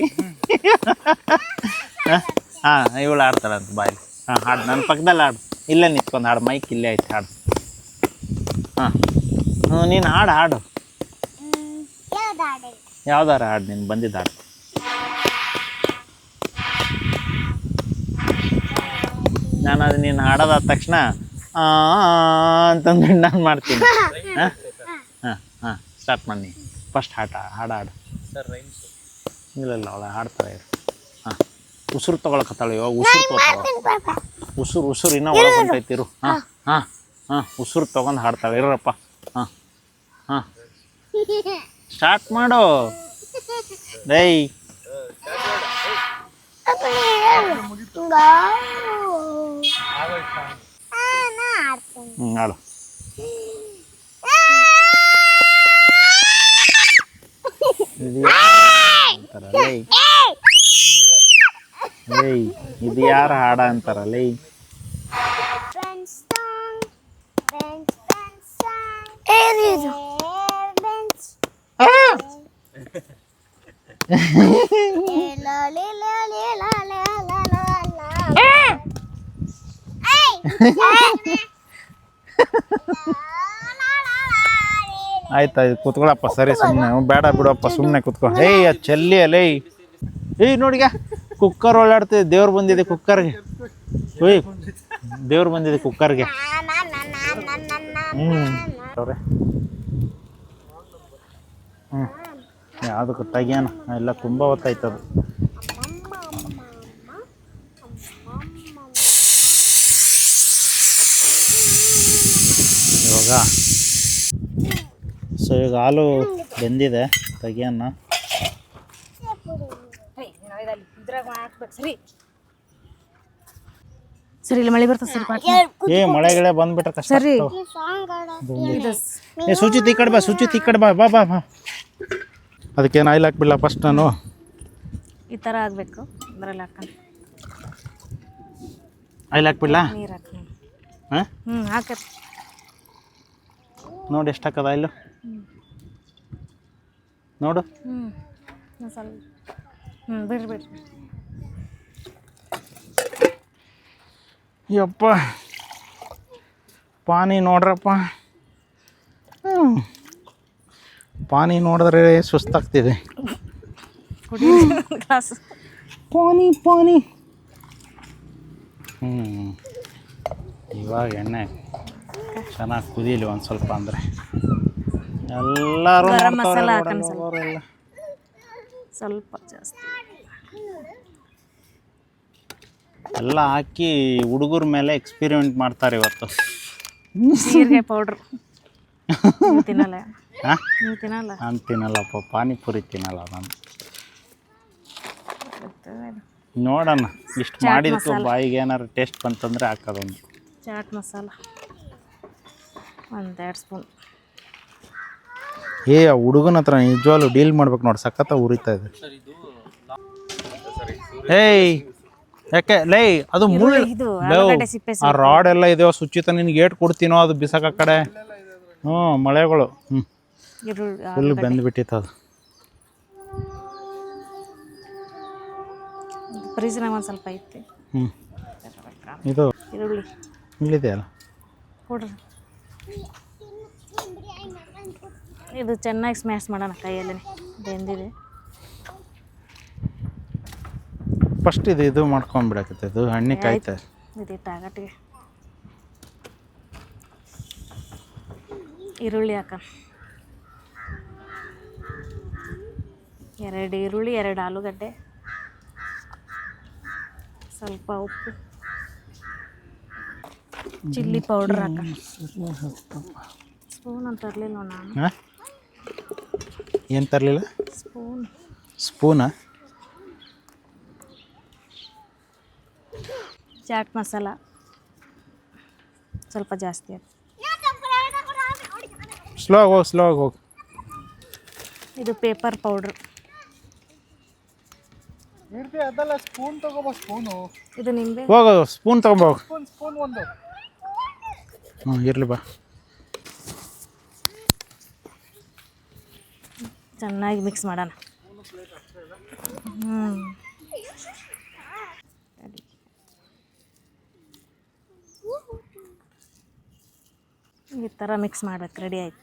ಹಾಂ, ಇವಳು ಆಡ್ತಾಳಂತ ಬಾಯಲ್ಲಿ. ಹಾಂ, ಹಾಡು ನನ್ನ ಪಕ್ಕದಲ್ಲಿ ಹಾಡು. ಇಲ್ಲೇ ನಿಂತ್ಕೊಂಡು ಹಾಡು, ಮೈಕ್ ಇಲ್ಲೇ ಐತೆ ಹಾಡು. ಹಾಂ, ನೀನು ಹಾಡು. ಯಾವ್ದಾರ ಹಾಡು, ನೀನು ಬಂದಿದ್ದ ಹಾಡು. ನಾನು ಅದು ನೀನು ಹಾಡೋದಾದ ತಕ್ಷಣ ಅಂತಂದ್ಬಿಟ್ಟು ನಾನು ಮಾಡ್ತೀನಿ. ಹಾಂ ಸ್ಟಾರ್ಟ್ ಮಾಡಿ. ಫಸ್ಟ್ ಹಾಡು. ಇಲ್ಲ ಅವಳು ಹಾಡ್ತಾಳೆ. ಹಾಂ, ಉಸಿರು ತೊಗೊಳಕತ್ತಾಳೆ ಇವಾಗ. ಉಸಿರು ಇನ್ನೂ ಒಳಗೆ ಹೊಂಟೈತಿರು. ಹಾಂ ಉಸಿರು ತೊಗೊಂಡು ಹಾಡ್ತಾಳೆ ಇರಪ್ಪ. ಹಾಂ ಸ್ಟಾರ್ಟ್ ಮಾಡು. ಡೈ ಹಾಡು. ಇದು ಯಾರ ಹಾಡ ಅಂತಾರಲ್ಲ. ಆಯ್ತಾಯ್ತು ಕೂತ್ಕೊಳಪ್ಪ, ಸರಿ ಸುಮ್ಮನೆ ಬೇಡ ಬಿಡಪ್ಪ, ಸುಮ್ಮನೆ ಕೂತ್ಕೊ. ಏಯ್ ಅದು ಚೆಲ್ಲಿ ಅಲ್ಲೇ. ಏಯ್ ನೋಡಿಗ ಕುಕ್ಕರ್ ಓಡಾಡ್ತಿದೆ, ದೇವ್ರು ಬಂದಿದೆ ಕುಕ್ಕರ್ಗೆ. ಓಯ್ ದೇವ್ರು ಬಂದಿದೆ ಕುಕ್ಕರ್ಗೆ. ಅವ್ರೆ ಯಾವುದಕ್ಕೆ ತೆಗಿಯೋಣ, ಎಲ್ಲ ತುಂಬ ಹೊತ್ತಾಯ್ತದು. ಇವಾಗ ಸೊ ಈಗ ಹಾಲು ಬೆಂದಿದೆ, ತೆಗಿಯೋಣ. ಸರಿ ಇಲ್ಲಿ ಮಳೆ ಬರ್ತದೆ ಸರಿ ಪಾಟ್ ಏ ಮಳೆಗಳೇ ಬಂದ್ಬಿಟ್ರೆ ಕಷ್ಟ ಸರಿ. ಆಗ್ತಾವ. ಏ ಸುಚಿತ್ ಈ ಕಡೆ ಬಾ, ಸುಚಿತ್ ಈ ಕಡೆ ಬಾ ಬಾ ಬಾ ಬಾ. ಅದಕ್ಕೇನು ಆಯಿಲ್ ಹಾಕ್ಬಿಡಲ್ಲ ಫಸ್ಟ್ ನಾನು? ಈ ಥರ ಆಗಬೇಕು. ಅದರಲ್ಲಿ ಹಾಕೊಂಡು ಆಯಿಲ್ ಹಾಕ್ಬಿಡ್ಲಾ? ನೀರು ಹಾಕಿ. ಹಾಂ ಹಾಕತ್ತೆ ನೋಡಿ ಎಷ್ಟು ಹಾಕದ ಆಯಿಲು ನೋಡು. ಸ್ವಲ್ಪ ಬಿಡ್ರಿ. ಯಪ್ಪ ಪಾನಿ ನೋಡ್ರಪ್ಪ. ಪಾನಿ ನೋಡಿದ್ರೆ ಸುಸ್ತಾಗ್ತಿದೆ. ಗ್ಲಾಸ್ ಪಾನಿ ಪಾನಿ. ಇವಾಗ ಎಣ್ಣೆ ಚೆನ್ನಾಗಿ ಕುದೀಲಿ ಒಂದು ಸ್ವಲ್ಪ, ಅಂದರೆ ಎಲ್ಲರೂ ಗರಂ ಮಸಾಲ ನೋಡ್ತಾವ್ರೆ, ಹಾಕೋಣ ಸ್ವಲ್ಪ. ನೋಡೋರೆಲ್ಲ. ಸ್ವಲ್ಪ ಜಾಸ್ತಿ ಎಲ್ಲ ಹಾಕಿ ಹುಡುಗರ ಮೇಲೆ ಎಕ್ಸ್ಪೆರಿಮೆಂಟ್ ಮಾಡ್ತಾರೆ ಇವತ್ತು. ಜೀರಿಗೆ ಪೌಡ್ರು. ನೀವು ತಿನ್ನಲ್ಲ? ಹಾಂ ನೀವು ತಿನ್ನಲ್ಲ? ನಾನು ತಿನ್ನಲ್ಲಪ್ಪ, ಪಾನಿಪುರಿ ತಿನ್ನಲ್ಲ ನಾನು. ನೋಡೋಣ ಇಷ್ಟು ಮಾಡಿದಕ್ಕೆ ಬಾಯಿಗೆ ಏನಾರು ಟೇಸ್ಟ್ ಬಂತಂದರೆ ಹಾಕೋದೊಂದು. Chat masala 1-2 spoon. ಏ ಆ ಹುಡುಗನ ಹತ್ರ ನಿಜವಾಗ್ಲೂ ಡೀಲ್ ಮಾಡ್ಬೇಕು ನೋಡಿ, ಸಖತ್ತ ಉರಿತಾ ಇದೆ. ಏಯ್ ಯಾಕೆ ಲೈ ಅದು ಮುಳ್ಳು, ಇದು ಆಲೂಗಡ್ಡೆ ಸಿಪ್ಪೆ ಆ ರಾಡ್ ಎಲ್ಲ ಇದೆಯೋ ಸುಚಿತ, ನಿನ್ಗೆ ಏಟ್ ಕೊಡ್ತೀನೋ ಅದು ಬಿಸಾಕ ಕಡೆ. ಮಳೆಗಳು ಫುಲ್ ಬೆಂದ್ಬಿಟ್ಟಿತ್ತು ಅದು. ಫ್ರೀಜ್ನಾಗ ಒಂದು ಸ್ವಲ್ಪ ಐತಿ. ಇದು ಈರುಳ್ಳಿ ಇಲ್ಲಿದೆಯಲ್ಲ ಕೊಡ್ರಿ. ಇದು ಚೆನ್ನಾಗಿ ಸ್ಮ್ಯಾಶ್ ಮಾಡೋಣ ಕೈಯಲ್ಲೇ. ಬೆಂದಿದೆ. ಫಸ್ಟ್ ಇದು ಮಾಡ್ಕೊಂಡ್ಬಿಡಕತ್ತೆ, ಇದು ಹಣ್ಣಿ ಕಾಯ್ತಾ. ಇದಿಟ್ಟು ಆಗಟ್ಟಿಗೆ ಈರುಳ್ಳಿ ಹಾಕ. 2 ಈರುಳ್ಳಿ, 2 ಆಲೂಗಡ್ಡೆ, ಸ್ವಲ್ಪ ಉಪ್ಪು, ಚಿಲ್ಲಿ ಪೌಡ್ರ್ ಹಾಕ. ಸ್ಪೂನ್ ಅಂತ ತರಲಿಲ್ಲ ನಾನು. ಹಾಂ ಏನು ತರಲಿಲ್ಲ? ಸ್ಪೂನಾ? ಚಾಟ್ ಮಸಾಲ ಸ್ವಲ್ಪ ಜಾಸ್ತಿ ಆಯ್ತು. ಸ್ಲೋ ಆಗಿ ಹೋಗಿ. ಇದು ಪೇಪರ್ ಪೌಡ್ರ್. ಸ್ಪೂನ್ ತಗೋಬ. ಸ್ಪೂನು ಇದು ನಿಂಬೆ. ಹೋಗು ಸ್ಪೂನ್ ತಗೊಂಬೋಗು. ಸ್ಪೂನ್ ಒಂದು. ಇರಲಿ ಬಾ. ಚೆನ್ನಾಗಿ ಮಿಕ್ಸ್ ಮಾಡೋಣ. ಈ ಥರ ಮಿಕ್ಸ್ ಮಾಡ್ಬೇಕು. ರೆಡಿ ಆಯ್ತು.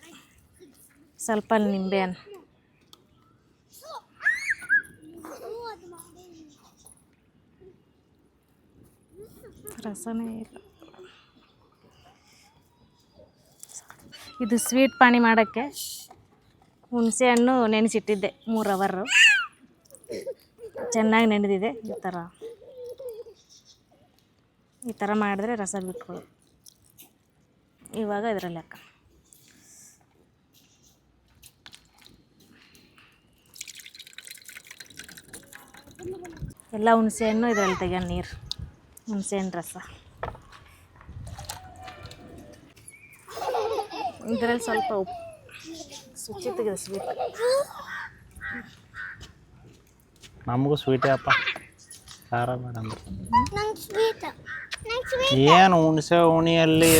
ಸ್ವಲ್ಪ ನಿಂಬೆಹಣ್ಣು, ರಸನೇ ಇಲ್ಲ. ಇದು ಸ್ವೀಟ್ ಪಾನಿ ಮಾಡೋಕ್ಕೆ ಹುಣಸೆ ಹಣ್ಣು ನೆನೆಸಿಟ್ಟಿದ್ದೆ 3 ಅವರ್. ಚೆನ್ನಾಗಿ ನೆನೆದಿದೆ. ಈ ಥರ ಮಾಡಿದ್ರೆ ರಸ ಬಿಟ್ಕೊಳ್ಳು. ಇವಾಗ ಇದರಲ್ಲಿ ಹಾಕ. ಎಲ್ಲ ಹುಣಸೆ ಹಣ್ಣು ಇದರಲ್ಲಿ ತೆಗೆಯೋಣ. ನೀರು, ಹುಣಸೆ ಹಣ್ಣು ರಸ ಇದರಲ್ಲಿ ಸ್ವಲ್ಪ ಉಪ್ಪು. ಸುಚ್ಚಿ ತೆಗೆದು ಸ್ವೀಟ್. ನಮಗೂ ಸ್ವೀಟೇ ಅಪ್ಪ, ಖಾರ ಬೇಡ ಅಂದ್ರೆ. ಏನು ಹುಣಸೆ ಹುಣಿಯಲ್ಲಿ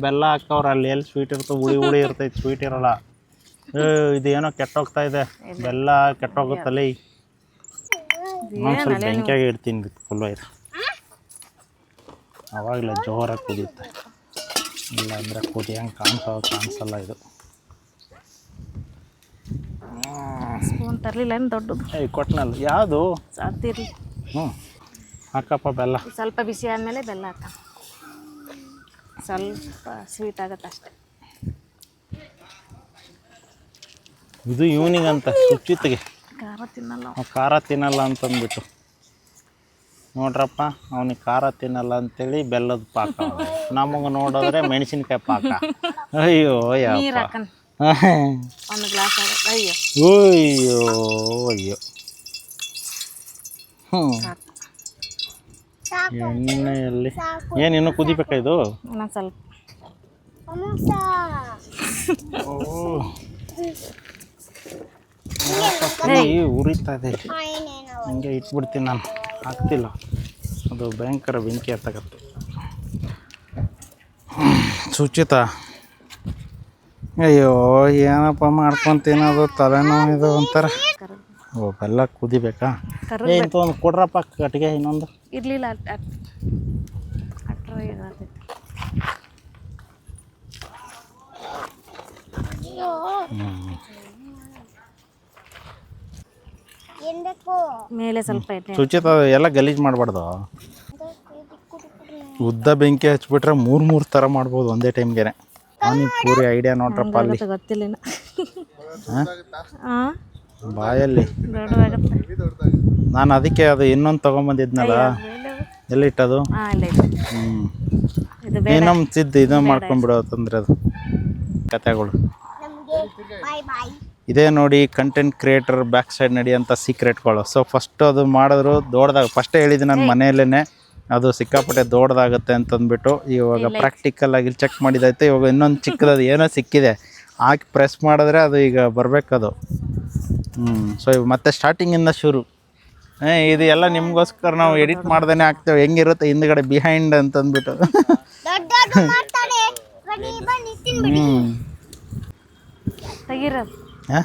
ಬೆಲ್ಲ ಹಾಕವ್ರ, ಅಲ್ಲಿ ಎಲ್ಲಿ ಸ್ವೀಟ್ ಇರ್ತವೆ? ಹುಳಿ ಇರ್ತೈತೆ, ಸ್ವೀಟ್ ಇರೋಲ್ಲ. ಇದೇನೋ ಕೆಟ್ಟೋಗ್ತಾ ಇದೆ, ಬೆಲ್ಲ ಕೆಟ್ಟೋಗುತ್ತಲ್ಲ. ಸ್ವಲ್ಪ ಬೆಂಕಿಯಾಗಿ ಇಡ್ತೀನಿ ಫುಲ್ ವೈರ್, ಆವಾಗಲೇ ಜೋರಾಗಿ ಕುದಿಯುತ್ತೆ. ಇಲ್ಲ ಅಂದರೆ ಕುದಿಯಂಗೆ ಕಾಣಿಸಲ್ಲ ಇದು. ಸ್ಪೂನ್ ತರಲಿಲ್ಲ ಏನು ದೊಡ್ಡದು? ಕೊಟ್ಟನಲ್ಲ, ಯಾವುದು ಸಾತಿರ್ಲಿ. ಹ್ಞೂ ಹಾಕಪ್ಪ ಬೆಲ್ಲ. ಸ್ವಲ್ಪ ಬಿಸಿ ಆದಮೇಲೆ ಬೆಲ್ಲ ಹಾಕ, ಸ್ವಲ್ಪ ಸ್ವೀಟ್ ಆಗುತ್ತೆ ಅಷ್ಟೇ. ಇದು ಈವ್ನಿಂಗ್ ಅಂತ ಸುಚಿತ್ಗೆ ಖಾರ ತಿನ್ನಲ್ಲ ಖಾರ ತಿನ್ನಲ್ಲ ಅಂತಂದ್ಬಿಟ್ಟು ನೋಡ್ರಪ್ಪ, ಅವನಿಗೆ ಖಾರ ತಿನ್ನಲ್ಲ ಅಂತೇಳಿ ಬೆಲ್ಲದ ಪಾಕ, ನಮಗೆ ನೋಡಿದ್ರೆ ಮೆಣಸಿನ್ಕಾಯಿ ಪಾಕ. ಅಯ್ಯೋ ನೀರು ಯಪ್ಪ, ಹಾಕನ್ ಒಂದು ಗ್ಲಾಸ್ ಆಗುತ್ತೆ. ಅಯ್ಯೋ ಅಯ್ಯೋ ಅಯ್ಯೋ. ಹ್ಞೂ ಸಾಕು ಎಣ್ಣೆಯಲ್ಲಿ ಸಾಕು. ಏನು ಇನ್ನೂ ಕುದಿಬೇಕಾ ಇದು? ಇನ್ನೊಂದು ಸ್ವಲ್ಪ. ಸಮೋಸ. ಕೈ ಉರಿತಾ ಇದೆ, ಏನೇನೋ ಹಂಗೆ ಇಟ್ಬಿಡ್ತೀನಿ ನಾನು, ಆಗ್ತಿಲ್ಲ, ಅದು ಭಯಂಕರ ಬೆಂಕಿ ಹತ್ತಕತ್ತೆ. ಸುಚಿತ, ಅಯ್ಯೋ ಏನಪ್ಪ ಮಾಡ್ಕೊತೀನಿ, ಅದು ತಲೆನೋವು ಇದು ಒಂಥರ. ಓ ಬೆಲ್ಲ ಕುದಿಬೇಕಾ? ಇಂಥ ಒಂದು ಕೊಡ್ರಪ್ಪ ಕಟ್ಟಿಗೆ ಇನ್ನೊಂದು. ಇರಲಿಲ್ಲ ಅಟ್ರ ಇರತೈತಿ. ಏನ್ ಬೇಕು? ಮೇಲೆ ಸ್ವಲ್ಪ ಎಣ್ಣೆ. ಸುಚಿತ, ಎಲ್ಲ ಗಲೀಜು ಮಾಡಬಾರ್ದು. ಉದ್ದ ಬೆಂಕಿ ಹಚ್ಬಿಟ್ರೆ ಮೂರು ಥರ ಮಾಡ್ಬೋದು ಒಂದೇ ಟೈಮ್ಗೆ. ಪಾನಿಪೂರಿ ಐಡಿಯಾ ನೋಡ್ರಪ್ಪ ಅಲ್ಲಿ. ಗೊತ್ತಿಲ್ಲ ಇನ್ನು. ಹಾಂ ಬಾಯಲ್ಲಿ ದೊಡ್ಡದಾಗತ್ತೆ. ನಾನು ಅದಕ್ಕೆ ಅದು ಇನ್ನೊಂದು ತೊಗೊಂಬಂದಿದ್ನಲ್ಲ, ಎಲ್ಲಿಟ್ಟದು? ಇದು ಇನ್ನೊಂದು ಸಿದ್ದು ಇದನ್ನು ಮಾಡ್ಕೊಂಡ್ಬಿಡೋತಂದ್ರೆ ಅದು ಕತೆಗಳು. ಬಾಯ್ ಬಾಯ್. ಇದೇ ನೋಡಿ ಕಂಟೆಂಟ್ ಕ್ರಿಯೇಟರ್ ಬ್ಯಾಕ್ ಸೈಡ್ ನಡೆಯೋಂಥ ಸೀಕ್ರೆಟ್ಗಳು. ಸೊ ಫಸ್ಟ್ ಅದು ಮಾಡಿದ್ರು ದೊಡ್ಡದಾಗ, ಫಸ್ಟೇ ಹೇಳಿದ್ದು ನನ್ನ ಮನೆಯಲ್ಲೇ ಅದು ಸಿಕ್ಕಾಪಟ್ಟೆ ದೊಡ್ಡದಾಗುತ್ತೆ ಅಂತಂದ್ಬಿಟ್ಟು. ಇವಾಗ ಪ್ರಾಕ್ಟಿಕಲ್ ಆಗಿ ಚೆಕ್ ಮಾಡಿದೈತೆ. ಇವಾಗ ಇನ್ನೊಂದು ಚಿಕ್ಕದದು ಏನೋ ಸಿಕ್ಕಿದೆ, ಹಾಕಿ ಪ್ರೆಸ್ ಮಾಡಿದ್ರೆ ಅದು ಈಗ ಬರಬೇಕದು. ಸೊ ಇವು ಮತ್ತೆ ಸ್ಟಾರ್ಟಿಂಗಿಂದ ಶುರು. ಇದು ಎಲ್ಲ ನಿಮಗೋಸ್ಕರ ನಾವು ಎಡಿಟ್ ಮಾಡ್ದೇ ಆಗ್ತೇವೆ, ಹೆಂಗಿರುತ್ತೆ ಹಿಂದ್ಗಡೆ ಬಿಹೈಂಡ್ ಅಂತಂದ್ಬಿಟ್ಟು. ದೊಡ್ಡ ಮಾಡ್ತಾನೆ. ಬನ್ನಿ ಬನ್ನಿ ತಿನ್ಬಿಡಿ. ತೆಗೀರದು ಹಾಂ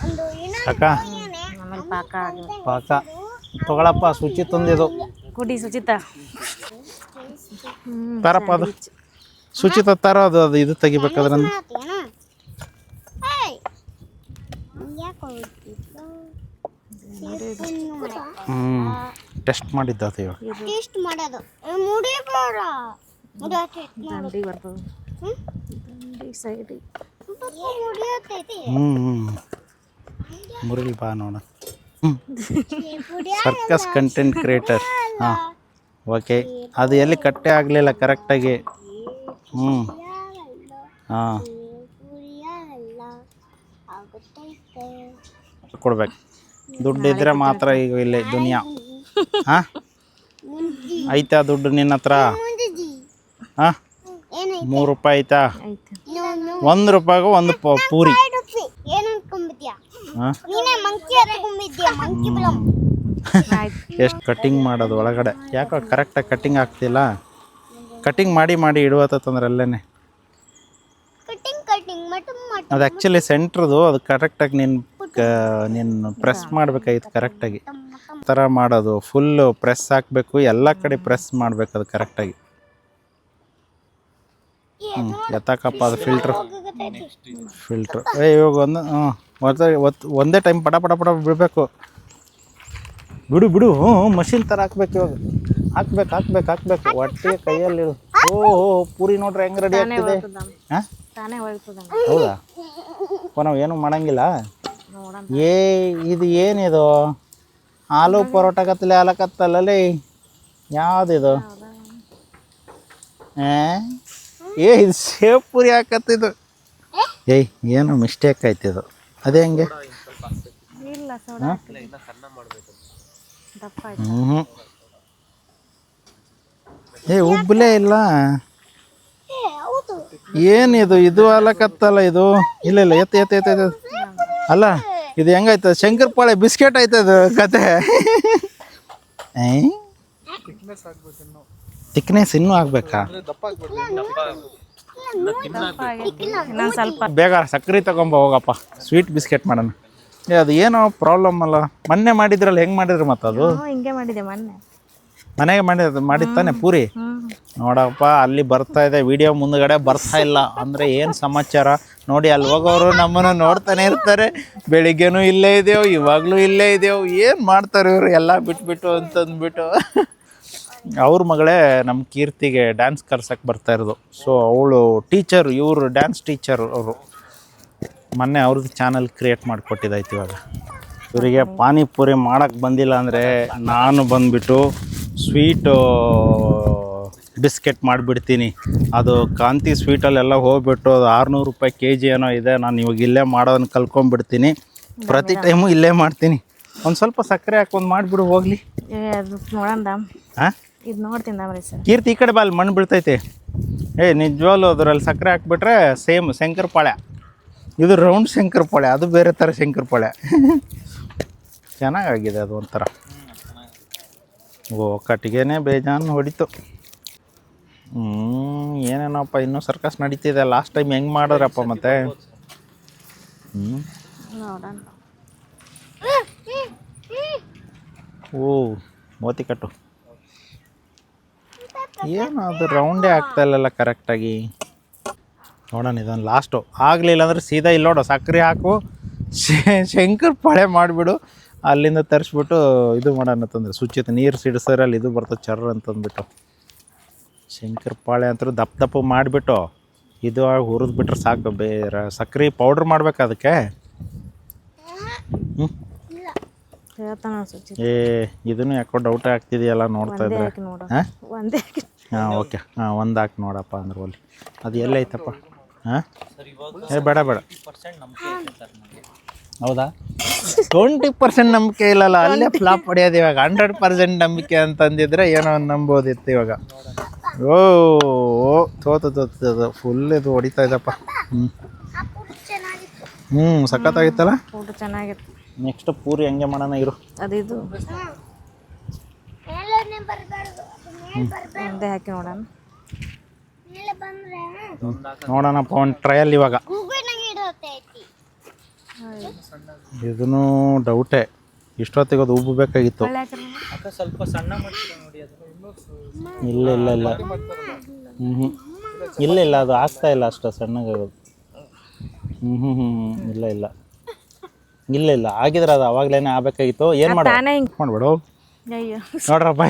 ಒಂದು ಇನ್ನೊಂದು ಅಕ್ಕ ಆಮೇಲೆ ಪಾಕ ಆಗಿ ಪಾಕ ತೊಗೊಳಪ್ಪ, ಸುಚಿ ತಂದಿದು. ಕುಡಿ ಸುಚಿತ. ತರಪ್ಪ ಅದು ಸುಚಿತ ತರ, ಅದು ಇದು ತೆಗಿಬೇಕಾದ್ರೆ. ಮಾಡ್ತೀಯೇನು? ಏಯ್ ಯಾಕೋ ಟೆಸ್ಟ್ ಮಾಡಿದ್ದು ಅದು ಇವಾಗ. ಟೇಸ್ಟ್ ಮಾಡೋದು ಮುಡಿ ಬೇಡ. ದಂಡಿ ಬರ್ತದೆ, ದಂಡಿ ಸೈಡಿಗೆ. ಮುಡಿಯತ್ತೈತಿ. ಮುರಿಲ್ ಬಾ ನೋಡ. Circus content creator. ಹಾಂ ಓಕೆ, ಅದು ಎಲ್ಲಿ ಕಟ್ಟೆ ಆಗಲಿಲ್ಲ ಕರೆಕ್ಟಾಗಿ. ಹಾಂ ಕೊಡ್ಬೇಕು, ದುಡ್ಡು ಇದ್ರೆ ಮಾತ್ರ ಈಗ ಇಲ್ಲಿ ದುನಿಯಾ. ಹಾಂ ಐತಾ ದುಡ್ಡು ನಿನ್ನ ಹತ್ರ? ಹಾಂ 3 ರೂಪಾಯಿ ಐತಾ? ₹1 ಒಂದು ಪೂರಿ. ಏನ್ ಅನ್ಕೊಂಬಿದ್ಯಾ? ಹಾಂ ನೀನೇ ಮಂಕಿ ಹತ್ಕೊಂಬಿದ್ಯಾ? ಮಂಕಿ ಬಿಲಂ. ಎಷ್ಟು ಕಟ್ಟಿಂಗ್ ಮಾಡೋದು ಒಳಗಡೆ, ಯಾಕೋ ಕರೆಕ್ಟಾಗಿ ಕಟ್ಟಿಂಗ್ ಆಗ್ತಿಲ್ಲ. ಕಟ್ಟಿಂಗ್ ಮಾಡಿ ಮಾಡಿ ಇಡುವತ್ತಂದ್ರೆ ಅಲ್ಲೇ ಕಟಿಂಗ್ ಮಟಮ್ ಅದು ಆ್ಯಕ್ಚುಲಿ ಸೆಂಟ್ರದು, ಅದು ಕರೆಕ್ಟಾಗಿ ನೀನು ಪ್ರೆಸ್ ಮಾಡಬೇಕಾಗಿತ್ತು ಕರೆಕ್ಟಾಗಿ. ಥರ ಮಾಡೋದು ಫುಲ್ಲು ಪ್ರೆಸ್ ಹಾಕಬೇಕು, ಎಲ್ಲ ಕಡೆ ಪ್ರೆಸ್ ಮಾಡಬೇಕು ಅದು ಕರೆಕ್ಟಾಗಿ. ಎತ್ತಕ್ಕಪ್ಪ ಅದು ಫಿಲ್ಟ್ರು. ಇವಾಗ ಒಂದೇ ಟೈಮ್ ಪಟ ಪಟ ಪಟ ಬಿಡಬೇಕು. ಬಿಡು ಮಷಿನ್ ಥರ ಹಾಕ್ಬೇಕು ಇವಾಗ. ಹಾಕ್ಬೇಕು ಒಟ್ಟಿಗೆ ಕೈಯಲ್ಲಿ. ಪೂರಿ ನೋಡ್ರಿ ಹೆಂಗೆ ರೆಡಿ ಆಗ್ತಿದೆ. ಹಾಂ ಹೌದಾ? ನಾವು ಏನೂ ಮಾಡಂಗಿಲ್ಲ. ಇದು ಏನಿದು ಆಲೂ ಪರೋಟ ಕತ್ತಲೆ ಹಾಲಕತ್ತಲ್ಲೇ, ಯಾವುದಿದು? ಇದು ಸೇವ್ ಪೂರಿ ಹಾಕತ್ತಿದ್ದು. ಏನು ಮಿಸ್ಟೇಕ್ ಆಯ್ತಿದು. ಅದೇ ಹೆಂಗೆ? ಇಲ್ಲ ಸೋಡಾ ದಪ್ಪ ಆಯ್ತು. ಉಬ್ಬಲೇ ಇಲ್ಲ. ಏನಿದು ಇದು ಹಾಲಕತ್ತಲ್ಲ ಇದು? ಇಲ್ಲ ಎತ್ತ ಅಲ್ಲ, ಇದು ಹೆಂಗಾಯ್ತದ? ಶಂಕರಪಾಳೆ ಬಿಸ್ಕೆಟ್ ಆಯ್ತದ ಕತೆ. ಥಿಕ್ನೆಸ್ ಇನ್ನೂ ಆಗ್ಬೇಕಾ? ಇನ್ನೊಂದು ಸ್ವಲ್ಪ ಬೇಗ ಸಕ್ಕರೆ ತಗೊಂಬ ಹೋಗಪ್ಪ, ಸ್ವೀಟ್ ಬಿಸ್ಕೆಟ್ ಮಾಡೋಣ. ಅದು ಏನೋ ಪ್ರಾಬ್ಲಮ್ ಅಲ್ಲ, ಮೊನ್ನೆ ಮಾಡಿದ್ರಲ್ಲ, ಹೆಂಗೆ ಮಾಡಿದ್ರಿ ಮತ್ತು ಅದು ಹಿಂಗೆ ಮಾಡಿದೆ ಮೊನ್ನೆ. ಮನೆಗೆ ಮಾಡಿತ್ತಾನೆ ಪೂರಿ. ನೋಡಪ್ಪ ಅಲ್ಲಿ ಬರ್ತಾ ಇದೆ ವಿಡಿಯೋ, ಮುಂದ್ಗಡೆ ಬರ್ತಾ ಇಲ್ಲ ಅಂದರೆ ಏನು ಸಮಾಚಾರ ನೋಡಿ. ಅಲ್ಲಿ ಹೋಗೋರು ನಮ್ಮನ್ನು ನೋಡ್ತಾನೆ ಇರ್ತಾರೆ, ಬೆಳಿಗ್ಗೆನೂ ಇಲ್ಲೇ ಇದೆಯೋ, ಇವಾಗಲೂ ಇಲ್ಲೇ ಇದೆಯೋ, ಏನು ಮಾಡ್ತಾರೆ ಇವರು ಎಲ್ಲ ಬಿಟ್ಬಿಟ್ಟು ಅಂತಂದ್ಬಿಟ್ಟು. ಅವ್ರ ಮಗಳೇ ನಮ್ಮ ಕೀರ್ತಿಗೆ ಡ್ಯಾನ್ಸ್ ಕಲ್ಸಕ್ಕೆ ಬರ್ತಾ ಇರೋದು. ಸೊ ಅವಳು ಟೀಚರ್, ಇವರು ಡ್ಯಾನ್ಸ್ ಟೀಚರ್ ಅವರು. ಮೊನ್ನೆ ಅವ್ರದ್ದು ಚಾನಲ್ ಕ್ರಿಯೇಟ್ ಮಾಡಿಕೊಟ್ಟಿದ್ದಾಯ್ತು. ಇವಾಗ ಇವರಿಗೆ ಪಾನಿಪುರಿ ಮಾಡೋಕ್ಕೆ ಬಂದಿಲ್ಲ ಅಂದರೆ ನಾನು ಬಂದುಬಿಟ್ಟು ಸ್ವೀಟು ಬಿಸ್ಕೆಟ್ ಮಾಡಿಬಿಡ್ತೀನಿ. ಅದು ಕಾಂತಿ ಸ್ವೀಟಲ್ಲೆಲ್ಲ ಹೋಗ್ಬಿಟ್ಟು ಅದು 600 ರೂಪಾಯಿ KG ಏನೋ ಇದೆ. ನಾನು ಇವಾಗ ಇಲ್ಲೇ ಮಾಡೋದನ್ನು ಕಲ್ಕೊಂಡ್ಬಿಡ್ತೀನಿ. ಪ್ರತಿ ಟೈಮು ಇಲ್ಲೇ ಮಾಡ್ತೀನಿ. ಒಂದು ಸ್ವಲ್ಪ ಸಕ್ಕರೆ ಹಾಕಿ ಒಂದು ಮಾಡಿಬಿಡು ಹೋಗಲಿ. ಅದು ನೋಡೋಣ, ಹಾಂ, ಇದು ನೋಡ್ತೀನಿ ನಮ್ರಿ ಸರ್. ಕೀರ್ತಿ ಈ ಕಡೆ ಬಾಲ್ ಮಣ್ಣು ಬೀಳ್ತೈತೆ. ನಿಜವಾಗ್ಲೂ ಅದರಲ್ಲಿ ಸಕ್ಕರೆ ಹಾಕ್ಬಿಟ್ರೆ ಸೇಮ್ ಶಂಕರಪಾಳ್ಯ. ಇದು ರೌಂಡ್ ಶಂಕರಪಾಳ್ಯ, ಅದು ಬೇರೆ ಥರ ಶಂಕರಪಾಳ್ಯ. ಚೆನ್ನಾಗಾಗಿದೆ ಅದು ಒಂಥರ. ಓ ಕಟ್ಟಿಗೆನೇ ಬೇಜಾನು ಹೊಡಿತು. ಏನೇನಪ್ಪ ಇನ್ನೂ ಸರ್ಕಸ್ ನಡೀತಿದೆ. ಲಾಸ್ಟ್ ಟೈಮ್ ಹೆಂಗೆ ಮಾಡೋರಪ್ಪ ಮತ್ತೆ. ನೋಡೋಣ. ಓ ಮೋತಿ ಕಟ್ಟು. ಏನು ಅದು ರೌಂಡೇ ಆಗ್ತಾಯಿಲ್ಲಲ್ಲ ಕರೆಕ್ಟಾಗಿ. ನೋಡೋಣ ಇದನ್ನು ಲಾಸ್ಟು. ಆಗಲಿಲ್ಲ ಅಂದರೆ ಸೀದಾ ಇಲ್ಲಿ ನೋಡು, ಸಕ್ಕರೆ ಹಾಕು, ಶಂಕರಪಾಳ್ಯ ಮಾಡಿಬಿಡು. ಅಲ್ಲಿಂದ ತರಿಸ್ಬಿಟ್ಟು ಇದು ಮಾಡೋಣ ಅಂತಂದ್ರೆ ಸುಚಿತ ನೀರು ಸಿಡಿಸಿದ್ರೆ ಅಲ್ಲಿ ಇದು ಬರ್ತದೆ ಚರ್ರ ಅಂತಂದ್ಬಿಟ್ಟು. ಶಂಕರಪಾಳ್ಯ ಅಂತೂ ದಪ್ಪ ದಪ್ಪ ಮಾಡಿಬಿಟ್ಟು ಇದು ಹುರಿದ್ಬಿಟ್ರೆ ಸಾಕು. ಬೇರೆ ಸಕ್ಕರೆ ಪೌಡ್ರ್ ಮಾಡ್ಬೇಕು ಅದಕ್ಕೆ. ಹೇಳ್ತಾನ ಸುಚಿ. ಇದನ್ನು ಯಾಕೋ ಡೌಟ್ ಆಗ್ತಿದೆಯಲ್ಲ ನೋಡ್ತಾ ಇದ್ರೆ. ಹಾಂ ಒಂದೇ ಹಾಂ ಓಕೆ, ಹಾಂ ಒಂದು ಹಾಕಿ ನೋಡಪ್ಪ ಅಂದ್ರೆ ಒಲ್ಲಿ. ಅದು ಎಲ್ಲೈತಪ್ಪ? ಹಾಂ ಬೇಡ ಬೇಡ. ಹೌದಾ? 20% ನಂಬಿಕೆ ಇಲ್ಲಲ್ಲ, ಅಲ್ಲೇ ಫ್ಲಾಪ್ ಹೊಡೆಯೋದು. ಇವಾಗ 100% ನಂಬಿಕೆ ಅಂತಂದಿದ್ರೆ ಏನೋ ನಂಬೋದಿತ್ತು. ಇವಾಗ ತೋತು ಫುಲ್ ಇದು ಹೊಡಿತಾ ಇದ್ದಪ್ಪ. ಸಖತ್ತಾಗಿತ್ತಲ್ಲ. ಊಟ ಚೆನ್ನಾಗಿತ್ತು. ನೆಕ್ಸ್ಟ್ ಪೂರಿ ಹೆಂಗೆ ಮಾಡೋಣ ಇರು. ಅದಿದು ಒಂದೇ ಹಾಕಿ ನೋಡೋಣ. ನೋಡೋಣಪ್ಪ ಒಂದು ಟ್ರಯಲ್. ಇವಾಗ ಇದೂ ಡೌಟೇ, ಇಷ್ಟೊತ್ತಿಗೆ ಅದು ಉಬ್ಬಬೇಕಾಗಿತ್ತು. ಇಲ್ಲ ಇಲ್ಲ ಇಲ್ಲ ಇಲ್ಲ ಇಲ್ಲ ಅದು ಆಗ್ತಾ ಇಲ್ಲ ಅಷ್ಟು ಸಣ್ಣಗಾಗೋದು. ಇಲ್ಲ ಇಲ್ಲ ಇಲ್ಲ ಇಲ್ಲ ಆಗಿದ್ರೆ ಅದು ಅವಾಗಲೇ ಆಗಬೇಕಾಗಿತ್ತು. ಏನು ಮಾಡ್ಬೇಡ ನೋಡ್ರಪ್ಪ,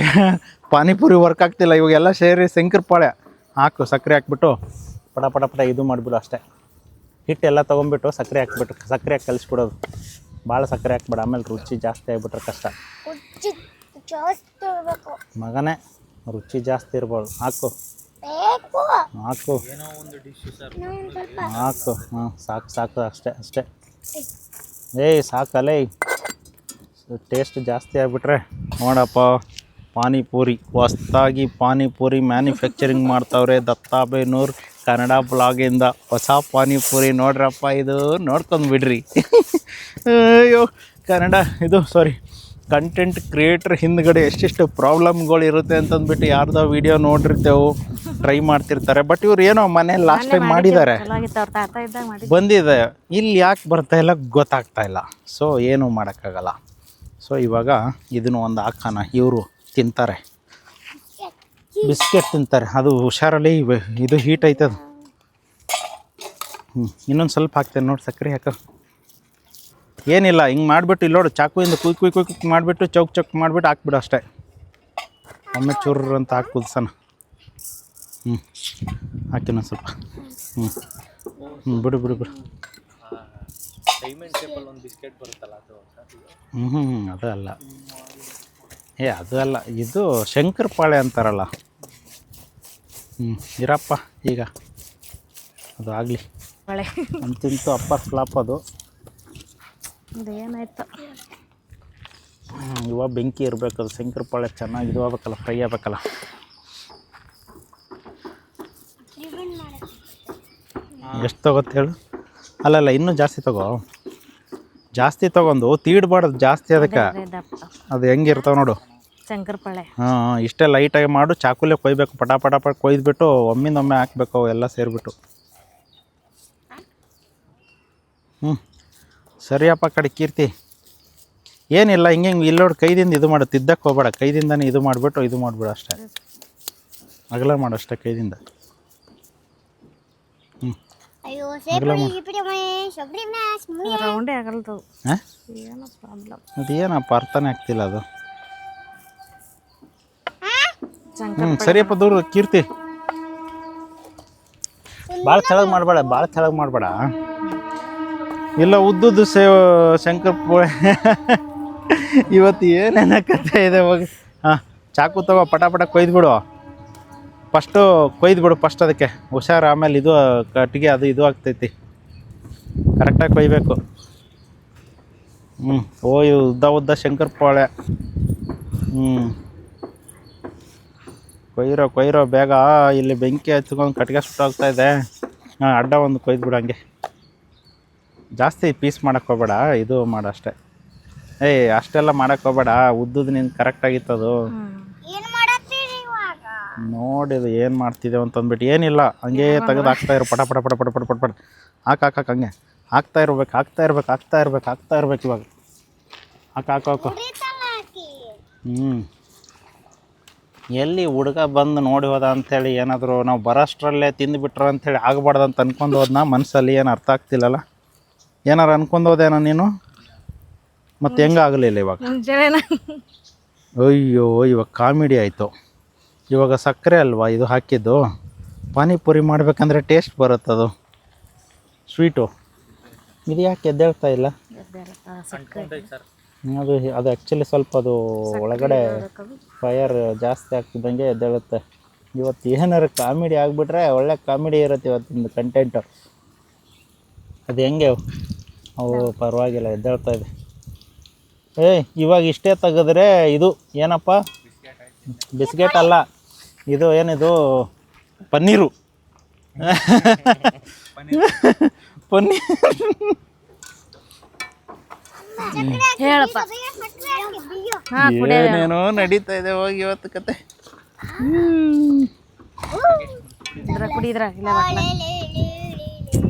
ಪಾನಿಪುರಿ ವರ್ಕ್ ಆಗ್ತಿಲ್ಲ. ಇವಾಗೆಲ್ಲ ಸೇರಿ ಶಂಕರಪಾಳ್ಯ ಹಾಕು, ಸಕ್ಕರೆ ಹಾಕ್ಬಿಟ್ಟು ಪಟ ಪಟ ಪಟ ಇದು ಮಾಡಿಬಿಡು ಅಷ್ಟೇ. ಹಿಟ್ಟೆಲ್ಲ ತೊಗೊಂಬಿಟ್ಟು ಸಕ್ಕರೆ ಹಾಕ್ಬಿಟ್ಟು ಸಕ್ಕರೆ ಹಾಕಿ ಕಲಿಸ್ಬಿಡೋದು. ಭಾಳ ಸಕ್ಕರೆ ಹಾಕ್ಬೇಡ, ಆಮೇಲೆ ರುಚಿ ಜಾಸ್ತಿ ಆಗಿಬಿಟ್ರೆ ಕಷ್ಟ. ಮಗನೇ ರುಚಿ ಜಾಸ್ತಿ ಇರ್ಬೋದು. ಹಾಕು ಹಾಕು ಹಾಕು. ಹಾಂ ಸಾಕು ಸಾಕು, ಅಷ್ಟೇ ಅಷ್ಟೇ. ಸಾಕಲ್ಲೇ. ಟೇಸ್ಟ್ ಜಾಸ್ತಿ ಆಗಿಬಿಟ್ರೆ ನೋಡಪ್ಪ. ಪಾನಿಪುರಿ ಹೊಸ್ದಾಗಿ ಪಾನಿಪುರಿ ಮ್ಯಾನುಫ್ಯಾಕ್ಚರಿಂಗ್ ಮಾಡ್ತಾವ್ರೆ ದತ್ತಾಬೇನೂರು ಕನ್ನಡ ಬ್ಲಾಗಿಂದ. ಹೊಸ ಪಾನಿಪುರಿ ನೋಡ್ರಪ್ಪ, ಇದು ನೋಡ್ಕೊಂಡ್ಬಿಡ್ರಿ. ಅಯ್ಯೋ ಕನ್ನಡ ಇದು ಸಾರಿ ಕಂಟೆಂಟ್ ಕ್ರಿಯೇಟ್ರ್ ಹಿಂದ್ಗಡೆ ಎಷ್ಟೆಷ್ಟು ಪ್ರಾಬ್ಲಮ್ಗಳು ಇರುತ್ತೆ ಅಂತಂದ್ಬಿಟ್ಟು ಯಾರ್ದೋ ವೀಡಿಯೋ ನೋಡಿರ್ತೇವೆ, ಟ್ರೈ ಮಾಡ್ತಿರ್ತಾರೆ. ಬಟ್ ಇವ್ರು ಏನೋ ಮನೇಲಿ ಲಾಸ್ಟ್ ಟೈಮ್ ಮಾಡಿದ್ದಾರೆ, ಬಂದಿದೆ. ಇಲ್ಲಿ ಯಾಕೆ ಬರ್ತಾ ಇಲ್ಲ ಗೊತ್ತಾಗ್ತಾ ಇಲ್ಲ. ಸೊ ಏನೂ ಮಾಡೋಕ್ಕಾಗಲ್ಲ. ಸೊ ಇವಾಗ ಇದನ್ನು ಒಂದು ಹಾಕೋಣ. ಇವರು ತಿಂತಾರೆ, ಬಿಸ್ಕೆಟ್ ತಿಂತಾರೆ. ಅದು ಹುಷಾರಲ್ಲಿ, ಇದು ಹೀಟ್ ಐತದು. ಇನ್ನೊಂದು ಸ್ವಲ್ಪ ಹಾಕ್ತೇನೆ ನೋಡಿ, ಸಕ್ಕರೆ ಹಾಕೋ. ಏನಿಲ್ಲ, ಹಿಂಗೆ ಮಾಡಿಬಿಟ್ಟು ಇಲ್ಲಿ ನೋಡು, ಚಾಕುಯಿಂದ ಕುಯ್ ಕುಯ್ ಕುಯ್ ಕುಕ್ ಮಾಡಿಬಿಟ್ಟು ಚೌಕ್ ಮಾಡಿಬಿಟ್ಟು ಹಾಕ್ಬಿಡು ಅಷ್ಟೇ. ಒಮ್ಮೆ ಚೂರು ಅಂತ ಹಾಕಿ ಕುದಿಸೋಣ. ಹಾಕಿನ ಸ್ವಲ್ಪ. ಬಿಡು ಬಿಡು ಬಿಡು. ಅದು ಅಲ್ಲ, ಅದು ಅಲ್ಲ, ಇದು ಶಂಕರಪಾಳ್ಯ ಅಂತಾರಲ್ಲ. ಇರಪ್ಪ ಈಗ ಅದು ಆಗಲಿ ಅಂತಿಂತು. ಅಪ್ಪರ್ ಫ್ಲಾಪ್ ಅದು. ಏನಾಯ್ತು, ಇವಾಗ ಬೆಂಕಿ ಇರಬೇಕು. ಅದು ಶಂಕರಪಾಳ್ಯ ಚೆನ್ನಾಗಿ ಇದು ಆಗ್ಬೇಕಲ್ಲ, ಫ್ರೈ ಆಗ್ಬೇಕಲ್ಲ. ಎಷ್ಟು ತಗೋತ್ತೆ ಹೇಳು? ಅಲ್ಲಲ್ಲ, ಇನ್ನೂ ಜಾಸ್ತಿ ತಗೋ. ಜಾಸ್ತಿ ತೊಗೊಂಡು ತೀಡ್ಬಾರ್ದು ಜಾಸ್ತಿ. ಅದಕ್ಕೆ ಅದು ಹೆಂಗಿರ್ತಾವೆ ನೋಡು. ಶಂಕರಪಾಳೆ. ಹಾಂ ಇಷ್ಟೇ ಲೈಟಾಗಿ ಮಾಡು, ಚಾಕುಲೇ ಕೊಯ್ಬೇಕು, ಪಟ ಪಟ ಪಟ ಕೊಯ್ದುಬಿಟ್ಟು ಒಮ್ಮಿಂದೊಮ್ಮೆ ಹಾಕ್ಬೇಕು ಅವು ಎಲ್ಲ ಸೇರಿಬಿಟ್ಟು. ಸರಿಯಪ್ಪ ಕಡೆ ಕೀರ್ತಿ, ಏನಿಲ್ಲ ಹಿಂಗೆ ಇಲ್ಲೋಡು ಕೈದಿಂದ ಇದು ಮಾಡು, ತಿದ್ದಕ್ಕೆ ಹೋಗ್ಬೇಡ, ಕೈದಿಂದನೇ ಇದು ಮಾಡಿಬಿಟ್ಟು ಇದು ಮಾಡಿಬಿಡು ಅಷ್ಟೇ, ಅಗಲ ಮಾಡು ಅಷ್ಟೇ ಕೈದಿಂದ. ಅಯ್ಯೋ ಸೇಪಡಿ ಗಿಪಡಿ ರೌಂಡೇ ಆಗಲ್ದು. ಹಾಂ ಏನೋ ಪ್ರಾಬ್ಲಮ್. ಅದೇನಪ್ಪ ಅರ್ಥನೇ ಆಗ್ತಿಲ್ಲ ಅದು. ಶಂಕರ ಸರಿಯಪ್ಪ ದೂರ ಕೀರ್ತಿ, ಭಾಳ ತೆಳಗೆ ಮಾಡಬೇಡ, ಭಾಳ ತೆಳಗೆ ಮಾಡಬೇಡ. ಇಲ್ಲ ಉದ್ದುದ್ದು ಶಂಕರ್ ಪೋಳೆ ಇವತ್ತು ಏನೇನ ಕಥೆ ಇದೆ ಹೋಗಿ. ಹಾಂ ಚಾಕು ತಗೋ, ಪಟ ಪಟ ಕೊಯ್ದುಬಿಡು, ಫಸ್ಟು ಕೊಯ್ದುಬಿಡು ಫಸ್ಟ್, ಅದಕ್ಕೆ ಹುಷಾರು, ಆಮೇಲೆ ಇದು ಕಟ್ಟಿಗೆ ಅದು ಇದು ಆಗ್ತೈತಿ, ಕರೆಕ್ಟಾಗಿ ಕೊಯ್ಬೇಕು. ಇವು ಉದ್ದ ಉದ್ದ ಶಂಕರ್ ಪೋಳೆ. ಕೊಯ್ರೋ ಬೇಗ, ಇಲ್ಲಿ ಬೆಂಕಿ ಹಚ್ಕೊಂಡು ಕಟ್ಟಿಗೆ ಸುಟ್ಟೋಗ್ತಾ ಇದೆ. ಹಾಂ ಅಡ್ಡ ಒಂದು ಕೊಯ್ದುಬಿಡು ಹಂಗೆ, ಜಾಸ್ತಿ ಪೀಸ್ ಮಾಡೋಕ್ಕೆ ಹೋಗ್ಬೇಡ, ಇದು ಮಾಡು ಅಷ್ಟೇ. ಅಷ್ಟೆಲ್ಲ ಮಾಡೋಕ್ಕೆ ಹೋಗ್ಬೇಡ, ಉದ್ದುದು ನಿನ್ನ ಕರೆಕ್ಟಾಗಿತ್ತದು. ಏನು ಮಾಡತ್ತೀರಿ ಇವಾಗ? ನೋಡಿದು ಏನು ಮಾಡ್ತಿದ್ದೇವೆ ಅಂತಂದ್ಬಿಟ್ಟು, ಏನಿಲ್ಲ ಹಂಗೆ ತೆಗೆದು ಹಾಕ್ತಾಯಿರು, ಪಟ ಪಟ ಪಟ ಪಟ ಪಟ ಪಟ ಪಟ ಹಾಕಿ ಹಂಗೆ ಹಾಕ್ತಾ ಇರ್ಬೇಕು ಇವಾಗ. ಹಾಕು. ಎಲ್ಲಿ ಹುಡುಗ ಬಂದು ನೋಡಿ ಹೋದ ಅಂಥೇಳಿ ಏನಾದರೂ ನಾವು ಬರೋಷ್ಟರಲ್ಲೇ ತಿಂದುಬಿಟ್ರು ಅಂಥೇಳಿ ಆಗಬಾರ್ದು ಅಂತ ಅನ್ಕೊಂಡು ಹೋದ್ನ ಮನಸ್ಸಲ್ಲಿ. ಏನು ಅರ್ಥ ಆಗ್ತಿಲ್ಲಲ್ಲ, ಏನಾರು ಅನ್ಕೊಂಡು ಹೋದೇನೋ ನೀನು, ಮತ್ತು ಹೆಂಗಾಗಲಿಲ್ಲ ಇವಾಗ. ಅಯ್ಯೋ ಇವಾಗ ಕಾಮಿಡಿ ಆಯಿತು. ಇವಾಗ ಸಕ್ಕರೆ ಅಲ್ವಾ ಇದು ಹಾಕಿದ್ದು, ಪಾನಿಪುರಿ ಮಾಡಬೇಕಂದ್ರೆ ಟೇಸ್ಟ್ ಬರುತ್ತದು, ಸ್ವೀಟು. ಇದು ಯಾಕೆ ಎದ್ದೇಳ್ತಾ ಇಲ್ಲ? ಅದು ಆ್ಯಕ್ಚುಲಿ ಸ್ವಲ್ಪ ಅದು ಒಳಗಡೆ ಫೈರ್ ಜಾಸ್ತಿ ಆಗ್ತಿದ್ದಂಗೆ ಎದ್ದೇಳುತ್ತೆ. ಇವತ್ತು ಏನಾರು ಕಾಮಿಡಿ ಆಗಿಬಿಟ್ರೆ ಒಳ್ಳೆ ಕಾಮಿಡಿ ಇರುತ್ತೆ ಇವತ್ತಿನ ಕಂಟೆಂಟು. ಅದು ಹೆಂಗೆ ಅವು ಪರವಾಗಿಲ್ಲ ಎದ್ದೇಳ್ತಾ ಇದೆ. ಇವಾಗ ಇಷ್ಟೇ ತೆಗೆದ್ರೆ ಇದು ಏನಪ್ಪ, ಬಿಸ್ಕೆಟ್ ಅಲ್ಲ, ಇದು ಏನಿದು ಪನ್ನೀರು. ಪನ್ನೀರ್ ಹೇಳಪ್ಪ. ಏನೇನೋ ನಡೀತಾ ಇದೆ ಹೋಗಿ ಇವತ್ತು ಕತೆ. ಕುಡಿದ್ರ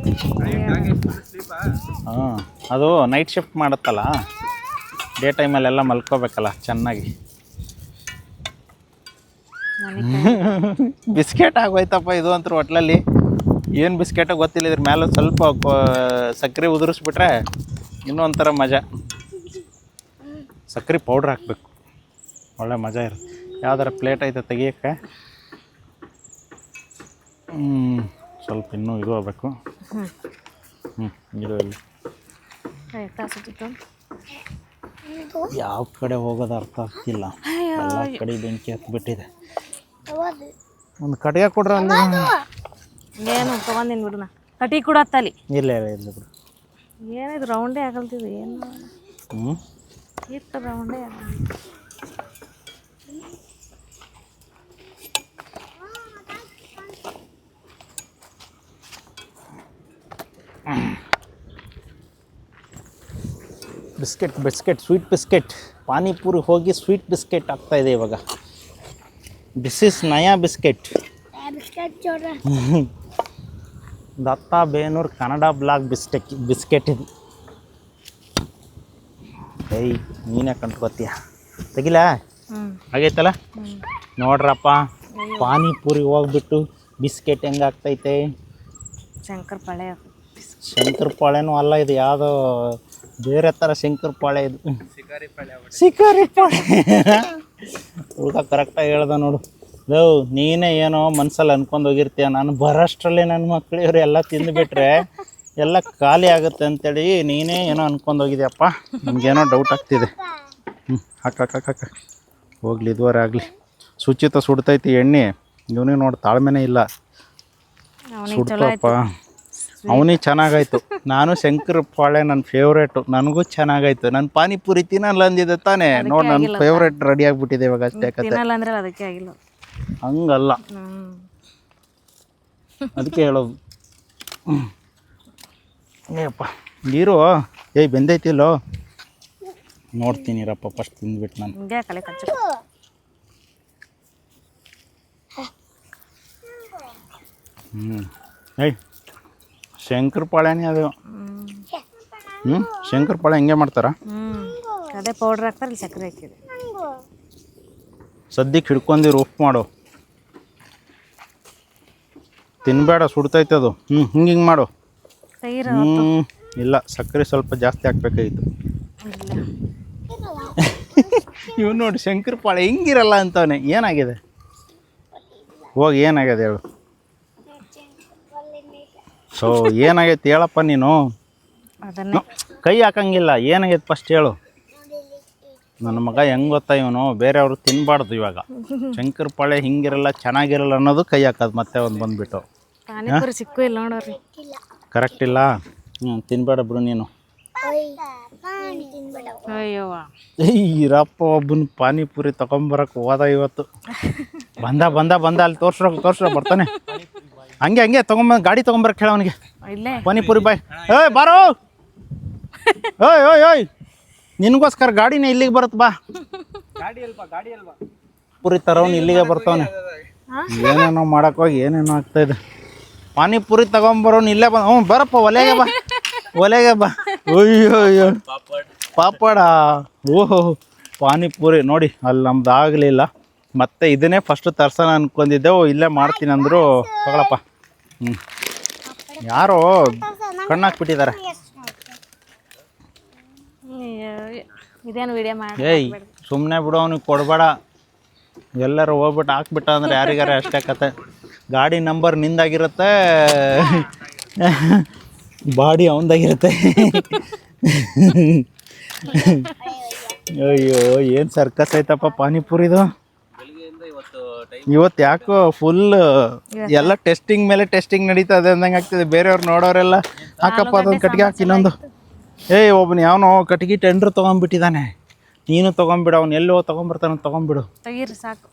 ಹಾಂ ಅದು ನೈಟ್ ಶಿಫ್ಟ್ ಮಾಡುತ್ತಲ್ಲ, ಡೇ ಟೈಮಲ್ಲೆಲ್ಲ ಮಲ್ಕೋಬೇಕಲ್ಲ ಚೆನ್ನಾಗಿ. ಬಿಸ್ಕೆಟ್ ಆಗೋಯ್ತಪ್ಪ ಇದು ಅಂತೂ ಹೋಟ್ಲಲ್ಲಿ. ಏನು ಬಿಸ್ಕೆಟೋ ಗೊತ್ತಿಲ್ಲ, ಇದ್ರ ಮೇಲೆ ಸ್ವಲ್ಪ ಸಕ್ಕರೆ ಉದುರಿಸ್ಬಿಟ್ರೆ ಇನ್ನೊಂಥರ ಮಜಾ. ಸಕ್ಕರೆ ಪೌಡ್ರ್ ಹಾಕಬೇಕು, ಒಳ್ಳೆ ಮಜಾ ಇರುತ್ತೆ. ಯಾವ್ದಾರ ಪ್ಲೇಟ್ ಐತೆ ತೆಗಿಯೋಕ್ಕೆ. ಸ್ವಲ್ಪ ಇನ್ನೂ ಇದು ಹೋಗ್ಬೇಕು. ಇದು ಇಲ್ಲಿ ಯಾವ ಕಡೆ ಹೋಗೋದು ಅರ್ಥ ಆಗ್ತಿಲ್ಲ, ಎಲ್ಲ ಕಡೆ ಬೆಂಕಿ ಹತ್ಬಿಟ್ಟಿದೆ. ಒಂದು ಕಡೆಗೆ ಕೊಡ್ರ ಅಲ್ಲಿ. ಏನು ತೊಗೊಂಡಿನಿ ಬಿಡೋಣ, ಕಟಿ ಕೂಡ ಹತ್ತಲಿ. ಇಲ್ಲ ಬಿಡು, ಏನಿದು ರೌಂಡೇ ಆಗಲ್ತಿದ್ದು, ಏನು ಇಟ್ಟು ರೌಂಡೇ ಆಗಲ್ಲ. ಬಿಸ್ಕೆಟ್ ಸ್ವೀಟ್ ಬಿಸ್ಕೆಟ್, ಪಾನಿಪುರಿ ಹೋಗಿ ಸ್ವೀಟ್ ಬಿಸ್ಕೆಟ್ ಆಗ್ತಾಯಿದೆ ಇವಾಗ. ದಿಸ್ ಇಸ್ ನಯಾ biscuit. Datta Benur Kannada blog biscuit ಇದು. ನೀನೇ ಕಂಡ್ಕೋತೀಯ, ತೆಗಿಲ ಆಗೈತಲ್ಲ. ನೋಡ್ರಪ್ಪ, ಪಾನಿಪುರಿ ಹೋಗ್ಬಿಟ್ಟು ಬಿಸ್ಕೆಟ್ ಹೆಂಗಾಗ್ತೈತೆ. ಶಂಕರಪಾಳೆನೂ ಅಲ್ಲ ಇದು, ಯಾವುದೋ ಬೇರೆ ಥರ ಶಂಕರಪಾಳೆ ಇದು, ಶಿಕಾರಿ ಪಾಳೆ. ಹುಡುಗ ಕರೆಕ್ಟಾಗಿ ಹೇಳ್ದ ನೋಡು. ನೀನೇ ಏನೋ ಮನ್ಸಲ್ಲಿ ಅನ್ಕೊಂಡು ಹೋಗಿರ್ತೀಯ, ನಾನು ಬರೋಷ್ಟರಲ್ಲಿ ನನ್ನ ಮಕ್ಳು ಇವರು ಎಲ್ಲ ತಿಂದುಬಿಟ್ರೆ ಎಲ್ಲ ಖಾಲಿ ಆಗುತ್ತೆ ಅಂತೇಳಿ ನೀನೇ ಏನೋ ಅನ್ಕೊಂಡು ಹೋಗಿದ್ಯಪ್ಪ. ನಮಗೇನೋ ಡೌಟ್ ಆಗ್ತಿದೆ. ಹಾಕ ಹೋಗ್ಲಿ, ಇದುವರೆ ಆಗಲಿ. ಸುಚಿತ ಸುಡ್ತೈತಿ ಎಣ್ಣೆ, ಇವನಿಗೆ ನೋಡಿ ತಾಳ್ಮೆನೇ ಇಲ್ಲ. ಸುಡ್ತಪ್ಪ, ಅವನಿಗೆ ಚೆನ್ನಾಗಾಯ್ತು. ನಾನು ಶಂಕರಪಾಳೆ ನನ್ನ ಫೇವ್ರೇಟು, ನನಗೂ ಚೆನ್ನಾಗಾಯ್ತು. ನಾನು ಪಾನಿಪುರಿ ತಿನ್ನಲ್ಲ ಅಂದಿದ್ದೆ ತಾನೇ, ನೋಡಿ ನನ್ನ ಫೇವ್ರೇಟ್ ರೆಡಿ ಆಗಿಬಿಟ್ಟಿದೆ ಇವಾಗ. ಅಷ್ಟೇ ಕತೆ, ಅದಕ್ಕೆ ಆಗಿಲ್ಲ. ಹಂಗಲ್ಲ, ಅದಕ್ಕೆ ಹೇಳೋದು. ಏಪ್ಪ ನೀರು ಬೆಂದೈತಿಲ್ಲೋ ನೋಡ್ತೀನಿ ರಪ್ಪ, ಫಸ್ಟ್ ತಿಂದ್ಬಿಟ್ಟು ನಾನು. ಏಯ್ ಶಂಕರಪಾಳ್ಯನೇ ಅದು. ಶಂಕರಪಾಳ್ಯ ಹಿಂಗೆ ಮಾಡ್ತಾರ. ಅದೇ ಪೌಡ್ರ್ ಹಾಕ್ತಾರೆ, ಇಲ್ಲಿ ಸಕ್ಕರೆ ಹಾಕಿದೆ. ಸದ್ಯಕ್ಕೆ ಹಿಡ್ಕೊಂಡಿರು, ಉಪ್ಪು ಮಾಡು, ತಿನ್ನಬೇಡ, ಸುಡ್ತೈತೆ ಅದು. ಹಿಂಗೆ ಮಾಡು. ತೈರು ಇಲ್ಲ, ಸಕ್ಕರೆ ಸ್ವಲ್ಪ ಜಾಸ್ತಿ ಹಾಕ್ಬೇಕಾಗಿತ್ತು. ಇವ್ ನೋಡಿ ಶಂಕರಪಾಳ್ಯ ಹಿಂಗಿರಲ್ಲ ಅಂತವನೇ. ಏನಾಗಿದೆ ಹೋಗಿ, ಏನಾಗಿದೆ ಹೇಳು. ಸೊ ಏನಾಗೈತೆ ಹೇಳಪ್ಪ ನೀನು. ಅದನ್ನೇ ಕೈ ಹಾಕಂಗಿಲ್ಲ. ಏನಾಗೈತೆ ಫಸ್ಟ್ ಹೇಳು. ನನ್ನ ಮಗ ಹೆಂಗೆ ಗೊತ್ತಾ, ಇವನು ಬೇರೆಯವರು ತಿನ್ನಬಾರ್ದು. ಇವಾಗ ಶಂಕರಪಾಳ್ಯ ಹಿಂಗಿರಲ್ಲ, ಚೆನ್ನಾಗಿರಲ್ಲ ಅನ್ನೋದು ಕೈ ಹಾಕೋದು ಮತ್ತೆ ಒಂದು ಬಂದುಬಿಟ್ಟು. ಪಾನಿಪುರಿ ಸಿಕ್ಕು ಇಲ್ಲ ನೋಡ್ರಿ. ಕರೆಕ್ಟ್ ಇಲ್ಲ. ತಿನ್ಬೇಡ ಬಿಡು ನೀನು. ಅಯ್ಯವ್ವ, ಇರಪ್ಪ ಒಬ್ಬನ ಪಾನಿಪುರಿ ತೊಗೊಂಬರಕ್ಕೆ ಹೋದ ಇವತ್ತು. ಬಂದ ಅಲ್ಲಿ ತೋರ್ಸ್ರ ಬರ್ತಾನೆ. ಹಂಗೆ ತೊಗೊಂಬಂದು ಗಾಡಿ ತೊಗೊಂಬರಕ್ಕೆ ಹೇಳ ಅವನಿಗೆ. ಇಲ್ಲೇ ಪಾನಿಪುರಿ ಬಾಯ್. ಏಯ್ ಬಾರೋ, ಓಯ್ ನಿನಗೋಸ್ಕರ ಗಾಡಿನೇ ಇಲ್ಲಿಗೆ ಬರುತ್ತೆ ಬಾ. ಪುರಿ ತರವನು ಇಲ್ಲಿಗೆ ಬರ್ತಾವನೆ. ಏನೇನೋ ಮಾಡೋಕ್ಕೋಗಿ ಏನೇನೋ ಆಗ್ತಾಯಿದೆ. ಪಾನಿಪುರಿ ತಗೊಂಬರೋನು ಇಲ್ಲೇ ಬಂದು ಬರಪ್ಪ, ಒಲೆಗೆ ಬಾ. ಅಯ್ಯೋ ಪಾಪಡ. ಓಹೋ ಪಾನಿಪುರಿ ನೋಡಿ, ಅಲ್ಲಿ ನಮ್ದು ಆಗಲಿಲ್ಲ. ಮತ್ತೆ ಇದನ್ನೇ ಫಸ್ಟ್ ತರ್ಸೋಣ ಅನ್ಕೊಂಡಿದ್ದೆವು. ಇಲ್ಲೇ ಮಾಡ್ತೀನಿ ಅಂದರು. ತಗೊಳಪ್ಪ. ಯಾರೋ ಕಣ್ಣಾಕ್ಬಿಟ್ಟಿದ್ದಾರೆ. ಇದೇನು ವಿಡಿಯೋ ಮಾಡಿ. ಏಯ್ ಸುಮ್ಮನೆ ಬಿಡು, ಅವ್ನಿಗೆ ಕೊಡಬೇಡ. ಎಲ್ಲರೂ ಹೋಗ್ಬಿಟ್ಟು ಹಾಕ್ಬಿಟ್ಟ ಅಂದ್ರೆ ಯಾರಿಗಾರ ಅಷ್ಟೇ ಕತೆ. ಗಾಡಿ ನಂಬರ್ ನಿಂದಾಗಿರುತ್ತೆ, ಬಾಡಿ ಅವನದಾಗಿರುತ್ತೆ. ಅಯ್ಯೋ ಏನು ಸರ್ಕಸ್ ಐತಪ್ಪ ಪಾನಿಪುರಿದು. ಇವತ್ತು ಯಾಕೋ ಫುಲ್ ಎಲ್ಲ ಟೆಸ್ಟಿಂಗ್ ಮೇಲೆ ಟೆಸ್ಟಿಂಗ್ ನಡೀತದೆ ಅಂದಂಗೆ ಆಗ್ತದೆ. ಬೇರೆಯವ್ರು ನೋಡೋರೆಲ್ಲ ಹಾಕಪ್ಪ ಅದೊಂದು ಕಟ್ಟಿಗೆ ಹಾಕಿ ಇನ್ನೊಂದು. ಏಯ್ ಒಬ್ಬನು ಯಾವನೋ ಕಟ್ಟಿಗೆ ಟೆಂಡ್ರ್ ತೊಗೊಂಡ್ಬಿಟ್ಟಿದ್ದಾನೆ. ನೀನು ತೊಗೊಂಬಿಡು. ಅವ್ನು ಎಲ್ಲೋ ತೊಗೊಂಬರ್ತಾನೆ, ತೊಗೊಂಬಿಡು. ತೆಗೀರಿ ಸಾಕು.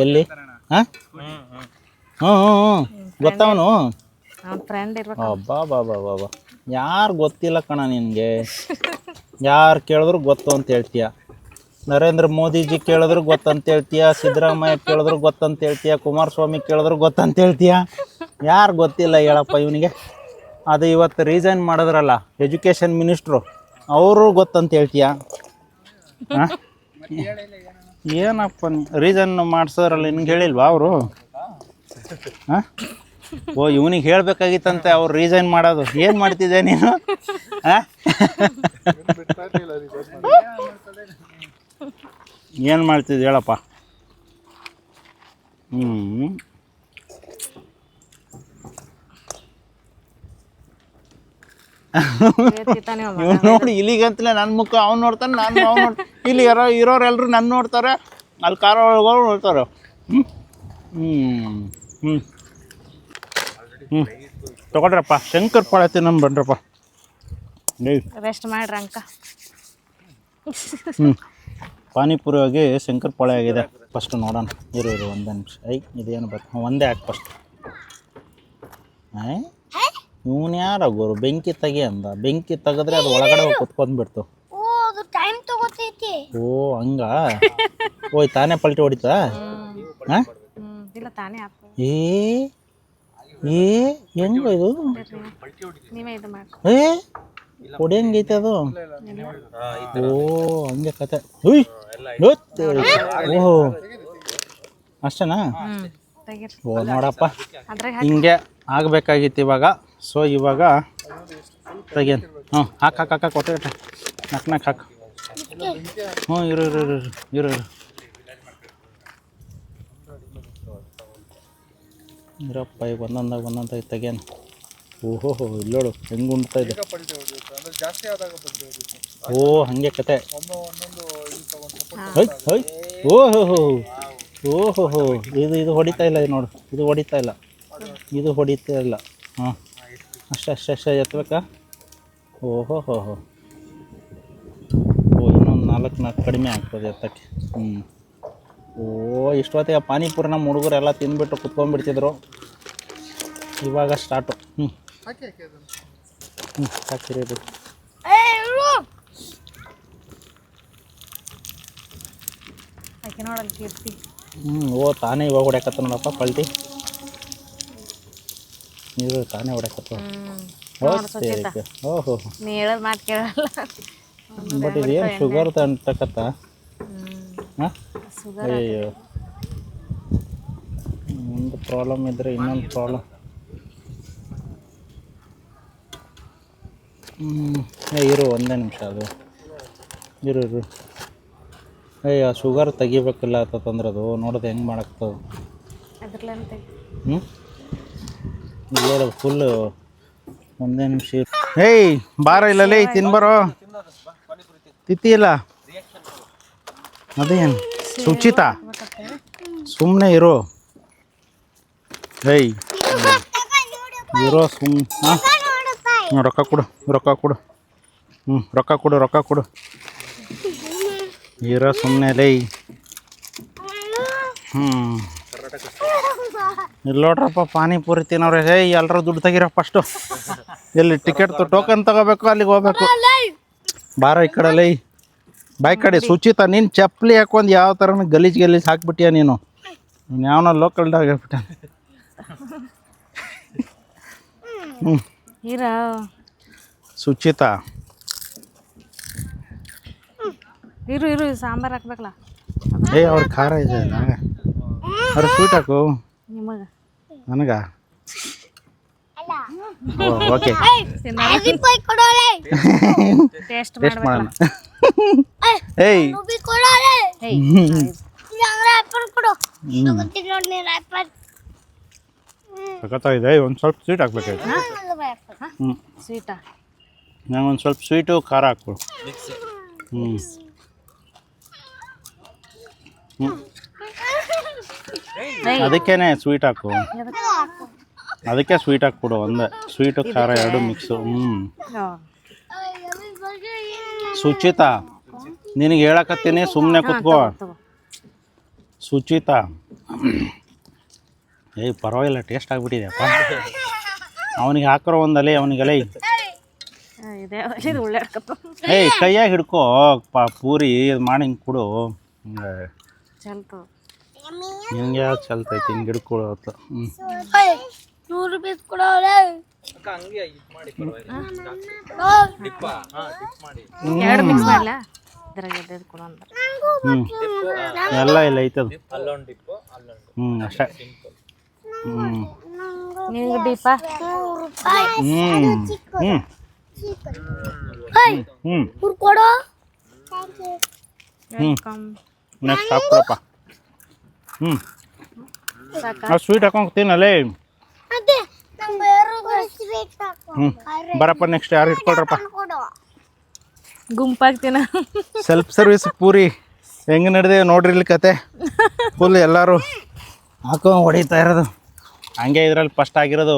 ಎಲ್ಲಿ? ಹಾಂ ಗೊತ್ತವನು. ಫ್ರೆಂಡ್ ಇರ್ಬೇಕು. ಅಬ್ಬಾ ಯಾರು ಗೊತ್ತಿಲ್ಲ ಕಣ ನಿನಗೆ. ಯಾರು ಕೇಳಿದ್ರು ಗೊತ್ತು ಅಂತ ಹೇಳ್ತೀಯ. ನರೇಂದ್ರ ಮೋದಿಜಿ ಕೇಳಿದ್ರು ಗೊತ್ತಂತ ಹೇಳ್ತೀಯ, ಸಿದ್ದರಾಮಯ್ಯ ಕೇಳಿದ್ರು ಗೊತ್ತಂತ ಹೇಳ್ತೀಯ, ಕುಮಾರಸ್ವಾಮಿ ಕೇಳಿದ್ರು ಗೊತ್ತಂತ ಹೇಳ್ತೀಯ. ಯಾರು ಗೊತ್ತಿಲ್ಲ ಹೇಳಪ್ಪ ಇವನಿಗೆ. ಅದು ಇವತ್ತು ರೀಸೈನ್ ಮಾಡಿದ್ರಲ್ಲ ಎಜುಕೇಷನ್ ಮಿನಿಸ್ಟ್ರು, ಅವರು ಗೊತ್ತಂತ ಹೇಳ್ತೀಯ. ಹಾಂ ಏನಪ್ಪ ರೀಸನ್ ಮಾಡಿಸೋದ್ರಲ್ಲ, ನಿನ್ಗೆ ಹೇಳಿಲ್ವಾ ಅವರು? ಹಾಂ ಓ ಇವನಿಗೆ ಹೇಳಬೇಕಾಗಿತ್ತಂತೆ ಅವ್ರು ರೀಸೈನ್ ಮಾಡೋದು. ಏನು ಮಾಡ್ತಿದ್ದೆ ನೀನು? ಹಾಂ ಏನು ಮಾಡ್ತಿದ್ದೆ ಹೇಳಪ್ಪ? ಇವ್ ನೋಡಿ ಇಲ್ಲಿಗಂತಲೇ ನನ್ನ ಮುಖ ಅವ್ನು ನೋಡ್ತಾನೆ, ನಾನು ಅವ್ನು ನೋಡ್ತಾನೆ. ಇಲ್ಲಿ ಇರೋರೆಲ್ಲರೂ ನನ್ನ ನೋಡ್ತಾರೆ, ಅಲ್ಲಿ ಕಾರ ಒಳಗೋರು ನೋಡ್ತಾರೆ. ತಗೊಳ್ರಪ್ಪ, ಶಂಕರಪಾಳ್ಯ ತಿನ್ನೋಣ ಬನ್ರಪ್ಪ. ರೆಸ್ಟ್ ಮಾಡ್ರಿ ಅಂಕ. ಪಾನಿಪುರಿ ಹೋಗಿ ಶಂಕರಪಾಳ್ಯ ಆಗಿದೆ. ಫಸ್ಟ್ ನೋಡೋಣ. ಇರು ಒಂದೇ ನಿಮಿಷ. ಇದೇನು ಬೇಕು ಒಂದೇ ಹಾಕಿ ಫಸ್ಟ್. ಇವನು ಯಾರ ಗುರು ಬೆಂಕಿ ತೆಗಿ ಅಂದ. ಬೆಂಕಿ ತೆಗೆದ್ರೆ ಅದು ಒಳಗಡೆ ಹೋಗಿ ಕುತ್ಕೊಂಡ್ಬಿಡ್ತು. ಓ ಹಂಗ. ಓಯ್ ತಾನೇ ಪಲ್ಟಿ ಹೊಡಿತಾ? ಹಾಂ ಇಲ್ಲ ತಾನೇ ಆತ. ಹೆಂಗ ಇದು? ನೀವೇ ಇದು ಮಾಡಿ. ಹೊಡಿಯಂಗೈತೆ ಅದು. ಓ ಹಂಗೆ ಕತೆ. ಓಹೋ ಅಷ್ಟೇನಾ? ಓ ನೋಡಪ್ಪ, ಹಿಂಗೆ ಆಗಬೇಕಾಗಿತ್ತು ಇವಾಗ. ಸೊ ಇವಾಗ ತೆಗೇನು. ಹಾಕ ಕೊಟ್ಟೆ ನಕ್ ಹಾಕು. ಇರು ಇರಪ್ಪ. ಈಗ ಒಂದೊಂದಾಗಿ ತೆಗೇನು. ಓಹೋ ಇಲ್ಲೋಡು ಹೆಂಗೆ ಉಣ್ತಾ ಇದೆ. ಓ ಹಾಗೆ ಕತೆ. ಓಹೋ ಇದು ಹೊಡಿತಾ ಇಲ್ಲ. ನೋಡು ಇದು ಹೊಡಿತಾ ಇಲ್ಲ. ಹಾಂ ಅಷ್ಟೇ ಎತ್ತಬೇಕಾ? ಓಹೋ ಇನ್ನೊಂದು 4 ಕಡಿಮೆ ಆಗ್ತದೆ ಎತ್ತಕ್ಕೆ. ಓ ಇಷ್ಟೊತ್ತಿಗೆ ಪಾನಿಪುರಿ ನಮ್ಮ ಹುಡುಗರು ಎಲ್ಲ ತಿಂದ್ಬಿಟ್ಟು ಕುತ್ಕೊಂಡ್ಬಿಡ್ತಿದ್ರು. ಇವಾಗ ಸ್ಟಾರ್ಟು. ಹಾಕಿರಿ ಬಿಡು. ನೋಡಲ್ ಕೀರ್ತಿ. ಓ ತಾನೇ ಇವಾಗ ಹೊಡ್ಯಾಕತ್ತ ನೋಡಪ್ಪ ಪಲ್ಟಿ. ಇದು ತಾನೇ ಹೊಡಕತ್ತ ನೋಡು ಸುಚಿತ, ಓಹೋ ನೀ ಹೇಳೋದು ಮಾತು ಕೇಳಲ್ಲ. ಬಟ್ ಇದು ಏನು ಶುಗರ್ ಅಂತಕತ್ತ ಹಾಂ ಶುಗರ್ ಅಯ್ಯೋ ಒಂದು ಪ್ರಾಬ್ಲಮ್ ಇದ್ದರೆ ಇನ್ನೊಂದು ಪ್ರಾಬ್ಲಮ್. ಇರು ಒಂದೇ ನಿಮಿಷ ಅದು ಇರು ಅಯ್ಯ ಶುಗರ್ ತೆಗಿಬೇಕಿಲ್ಲ ಅಂತಂದ್ರೆ ಅದು ನೋಡೋದು ಹೆಂಗೆ ಮಾಡಾಕ್ತದೆ. ಅದ್ರಲ್ಲಂತೆ ನೋಡೋದು ಫುಲ್ಲು ಒಂದೇ ನಿಮಿಷ. ಏಯ್ ಬಾರ ಇಲ್ಲಲೇ ತಿನ್ಬರೋ ತಿತ್ತಿ ಇಲ್ಲ ಅದೇನು ಸುಚಿತಾ ಸುಮ್ಮನೆ ಇರು. ಏಯ್ ಇರೋ ಸುಮ್ಮನೆ ಹಾಂ ರೊಕ್ಕ ಕೊಡು ರೊಕ್ಕ ಕೊಡು ಇರೋ ಸುಮ್ಮನೆ ಲೈ. ಇಲ್ಲಿ ನೋಡ್ರಪ್ಪ ಪಾನಿಪುರಿ ತಿನ್ನೋರೆ. ಏಯ್ ಎಲ್ಲರೂ ದುಡ್ಡು ತೆಗಿರೋ ಫಸ್ಟು. ಎಲ್ಲಿ ಟಿಕೆಟ್ ಟೋಕನ್ ತಗೋಬೇಕು ಅಲ್ಲಿಗೆ ಹೋಗ್ಬೇಕು. ಬಾರ ಈ ಕಡೆ ಲೈ ಬಾಯ್ ಕಡೆ. ಸುಚಿತಾ ನೀನು ಚಪ್ಪಲಿ ಹಾಕೊಂದು ಯಾವ ಥರ ಗಲೀಜ್ ಹಾಕ್ಬಿಟ್ಟಿಯ ನೀನು ಯಾವನ ಲೋಕಲ್ ಡಾಗ್ ಹೇಳ್ಬಿಟ್ಟ. ಇರ ಸುಚಿತಾ ಇರು ಸಾಂಬಾರು ಹಾಕ್ಬೇಕಲ್ಲ ಏಯ್ ಅವ್ರ ಖಾರ ಇದೆ ಅವ್ರ ಸ್ವೀಟ್ ಹಾಕು ನಿಮಗೆ. ನನಗ ಓಕೆ ಟೇಸ್ಟ್ ಟೇಸ್ಟ್ ಮಾಡೋಣ. ಏಯ್ ಸಖತ್ತಾಗಿದೆ. ಒಂದು ಸ್ವಲ್ಪ ಸ್ವೀಟ್ ಹಾಕ್ಬೇಕಾಯ್ತು. ಹ್ಞೂ ಸ್ವೀಟಾ ನಂಗೆ ಒಂದು ಸ್ವಲ್ಪ ಸ್ವೀಟು ಖಾರ ಹಾಕ್ಬಿಡು. ಅದಕ್ಕೇನೆ ಸ್ವೀಟ್ ಹಾಕು. ಅದಕ್ಕೆ ಸ್ವೀಟ್ ಹಾಕ್ಬಿಡು. ಒಂದೇ ಸ್ವೀಟು ಖಾರ ಎರಡು ಮಿಕ್ಸು. ಸುಚಿತಾ ನಿನಗೆ ಹೇಳಕತ್ತೀನಿ ಸುಮ್ಮನೆ ಕುತ್ಕೋ. ಸುಚಿತಾ ಏಯ್ ಪರವಾಗಿಲ್ಲ ಟೇಸ್ಟ್ ಆಗಿಬಿಟ್ಟಿದೆಯಪ್ಪ. ಅವನಿಗೆ ಹಾಕಿರೋ ಒಂದಲೇ ಅವನಿಗೆಲ್ಲ ಇದು ಒಳ್ಳೆ ಏಯ್ ಕೈಯಾಗಿ ಹಿಡ್ಕೋ ಪೂರಿ ಇದು ಮಾಡಿ ಹಿಂಗೆ ಕೊಡು. ಚಲ್ತು ಹಿಂಗೆ ಯಾವ್ದು ಚಲ್ತೈತಿ ಹಿಂಗೆ ಹಿಡ್ಕೊಡು ಹೊತ್ತು. 100 ರೂಪಾಯಿ ಕೊಡೋಳೆ. ಎರಡು ಮಿಕ್ಸ್ ಮಾಡಲಾ ಇದ್ರಾಗ ಎದ್ದು ಕೊಡು ಅಂತ. ಎಲ್ಲ ಇಲ್ಲ ಐತದು. ಅಷ್ಟೇ. ನಿಮ್ಗೆ ದೀಪ ಕೊಡು. ನೆಕ್ಸ್ಟ್ ಹಾಕ್ಕೊಡಪ್ಪ. ಆ ಸ್ವೀಟ್ ಹಾಕೊಂಡು ತಿನ್ನಲೇ. ಬರಪ್ಪ ನೆಕ್ಸ್ಟ್ ಯಾರು ಇಟ್ಕೊಳ್ರಪ್ಪ. ಗುಂಪಾಗ್ತೀನ ಸೆಲ್ಫ್ ಸರ್ವಿಸ್ ಪೂರಿ ಹೆಂಗೆ ನಡೆದೆ ನೋಡ್ರಿ ಇಲ್ಲಿ ಕತೆ. ಫುಲ್ ಎಲ್ಲರೂ ಹಾಕೋ ಹೊಡಿತಾ ಇರೋದು ಹಂಗೆ. ಇದ್ರಲ್ಲಿ ಫಸ್ಟ್ ಆಗಿರೋದು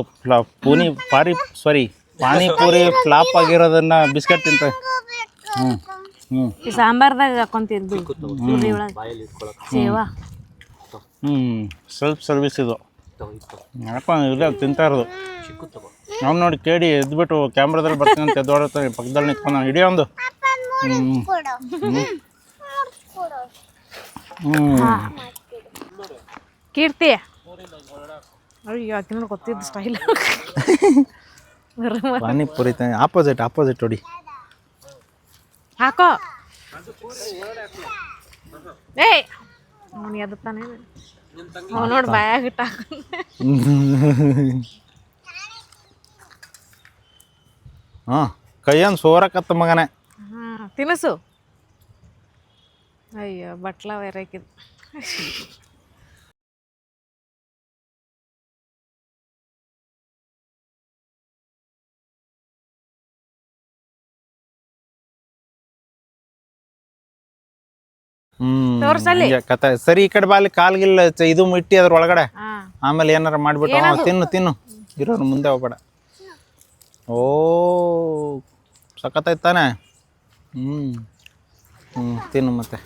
ಪಾನಿಪುರಿ ಫ್ಲಾಪ್ ಆಗಿರೋದನ್ನ ಬಿಸ್ಕೆಟ್ ತಿಂತ. ಈ ಸಾಂಬಾರ್ದಾಗ ಹಾಕೊಂತಿದ್ದು ಪೂರಿ ಒಳಗೆ ಸೇವಾ. ಸೆಲ್ಫ್ ಸರ್ವಿಸ್ ಇದು. ಯಾಕಂದ್ರೆ ಇಲ್ಲ ತಿಂತಾ ಇರೋದು. ಅವ್ನು ನೋಡಿ ಕೇಳಿ ಎದ್ಬಿಟ್ಟು ಕ್ಯಾಮ್ರಾದಲ್ಲಿ ಬರ್ತೀನಿ ಅಂತ ಎದ್ದೋಡತ್ತಾನೆ ಪಕ್ಕದಲ್ಲಿ ನಿಂತ್ಕೊಂಡು ನಾನು ಹಿಡಿಯೋ ಒಂದು. ಕೀರ್ತಿ ಅಯ್ಯೋ ಆಕಿನ ಗೊತ್ತಿದ್ದು ಸ್ಟೈಲ್. ಪಾನಿಪುರಿ ಆಪೋಸಿಟ್ ಹೊಡಿ. ಹಾಕೋ ಏಯ್ ಅವನು ಎದುತ್ತಾನೆ ನೋಡಿ ಬಾಯಾಗಿಟ್ಟ. ಹಾಂ ಕೈಯನ್ ಸೋರಕತ್ತ ಮಗನೇ. ತಿನಸು ಅಯ್ಯೋ ಬಟ್ಲ ಬೇರೆಕಿದ್ದು. ಕತೆ ಸರಿ ಈ ಕಡೆ ಬಾಲಿ ಕಾಲ್ಗಿಲ್ಲ ಇದು ಇಟ್ಟಿ ಅದ್ರ ಒಳಗಡೆ. ಆಮೇಲೆ ಏನಾರ ಮಾಡ್ಬಿಟ್ಟು ತಿನ್ನು ಇರೋನು ಮುಂದೆ ಹೋಗ್ಬೇಡ. ಓ ಸಖತ್ತಾಯ್ತು ತಾನೆ. ತಿನ್ನು ಮತ್ತೆ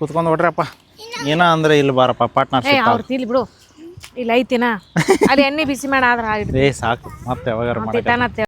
ಕುತ್ಕೊಂಡು ಹೊಡ್ರಪ್ಪ. ಏನ ಅಂದ್ರೆ ಇಲ್ಲಿ ಬಾರಪ್ಪ ಪಾರ್ಟ್ನರ್ಶಿಪ್. ಅವ್ರು ತಿಳಿ ಬಿಡು ಇಲ್ಲಿ ಐತಿನ ಅಲ್ಲಿ ಎಣ್ಣೆ ಬಿಸಿ ಮಾಡಿ ಆದ್ರೆ ಸಾಕು ಮತ್ತೆ ಯಾವಾಗ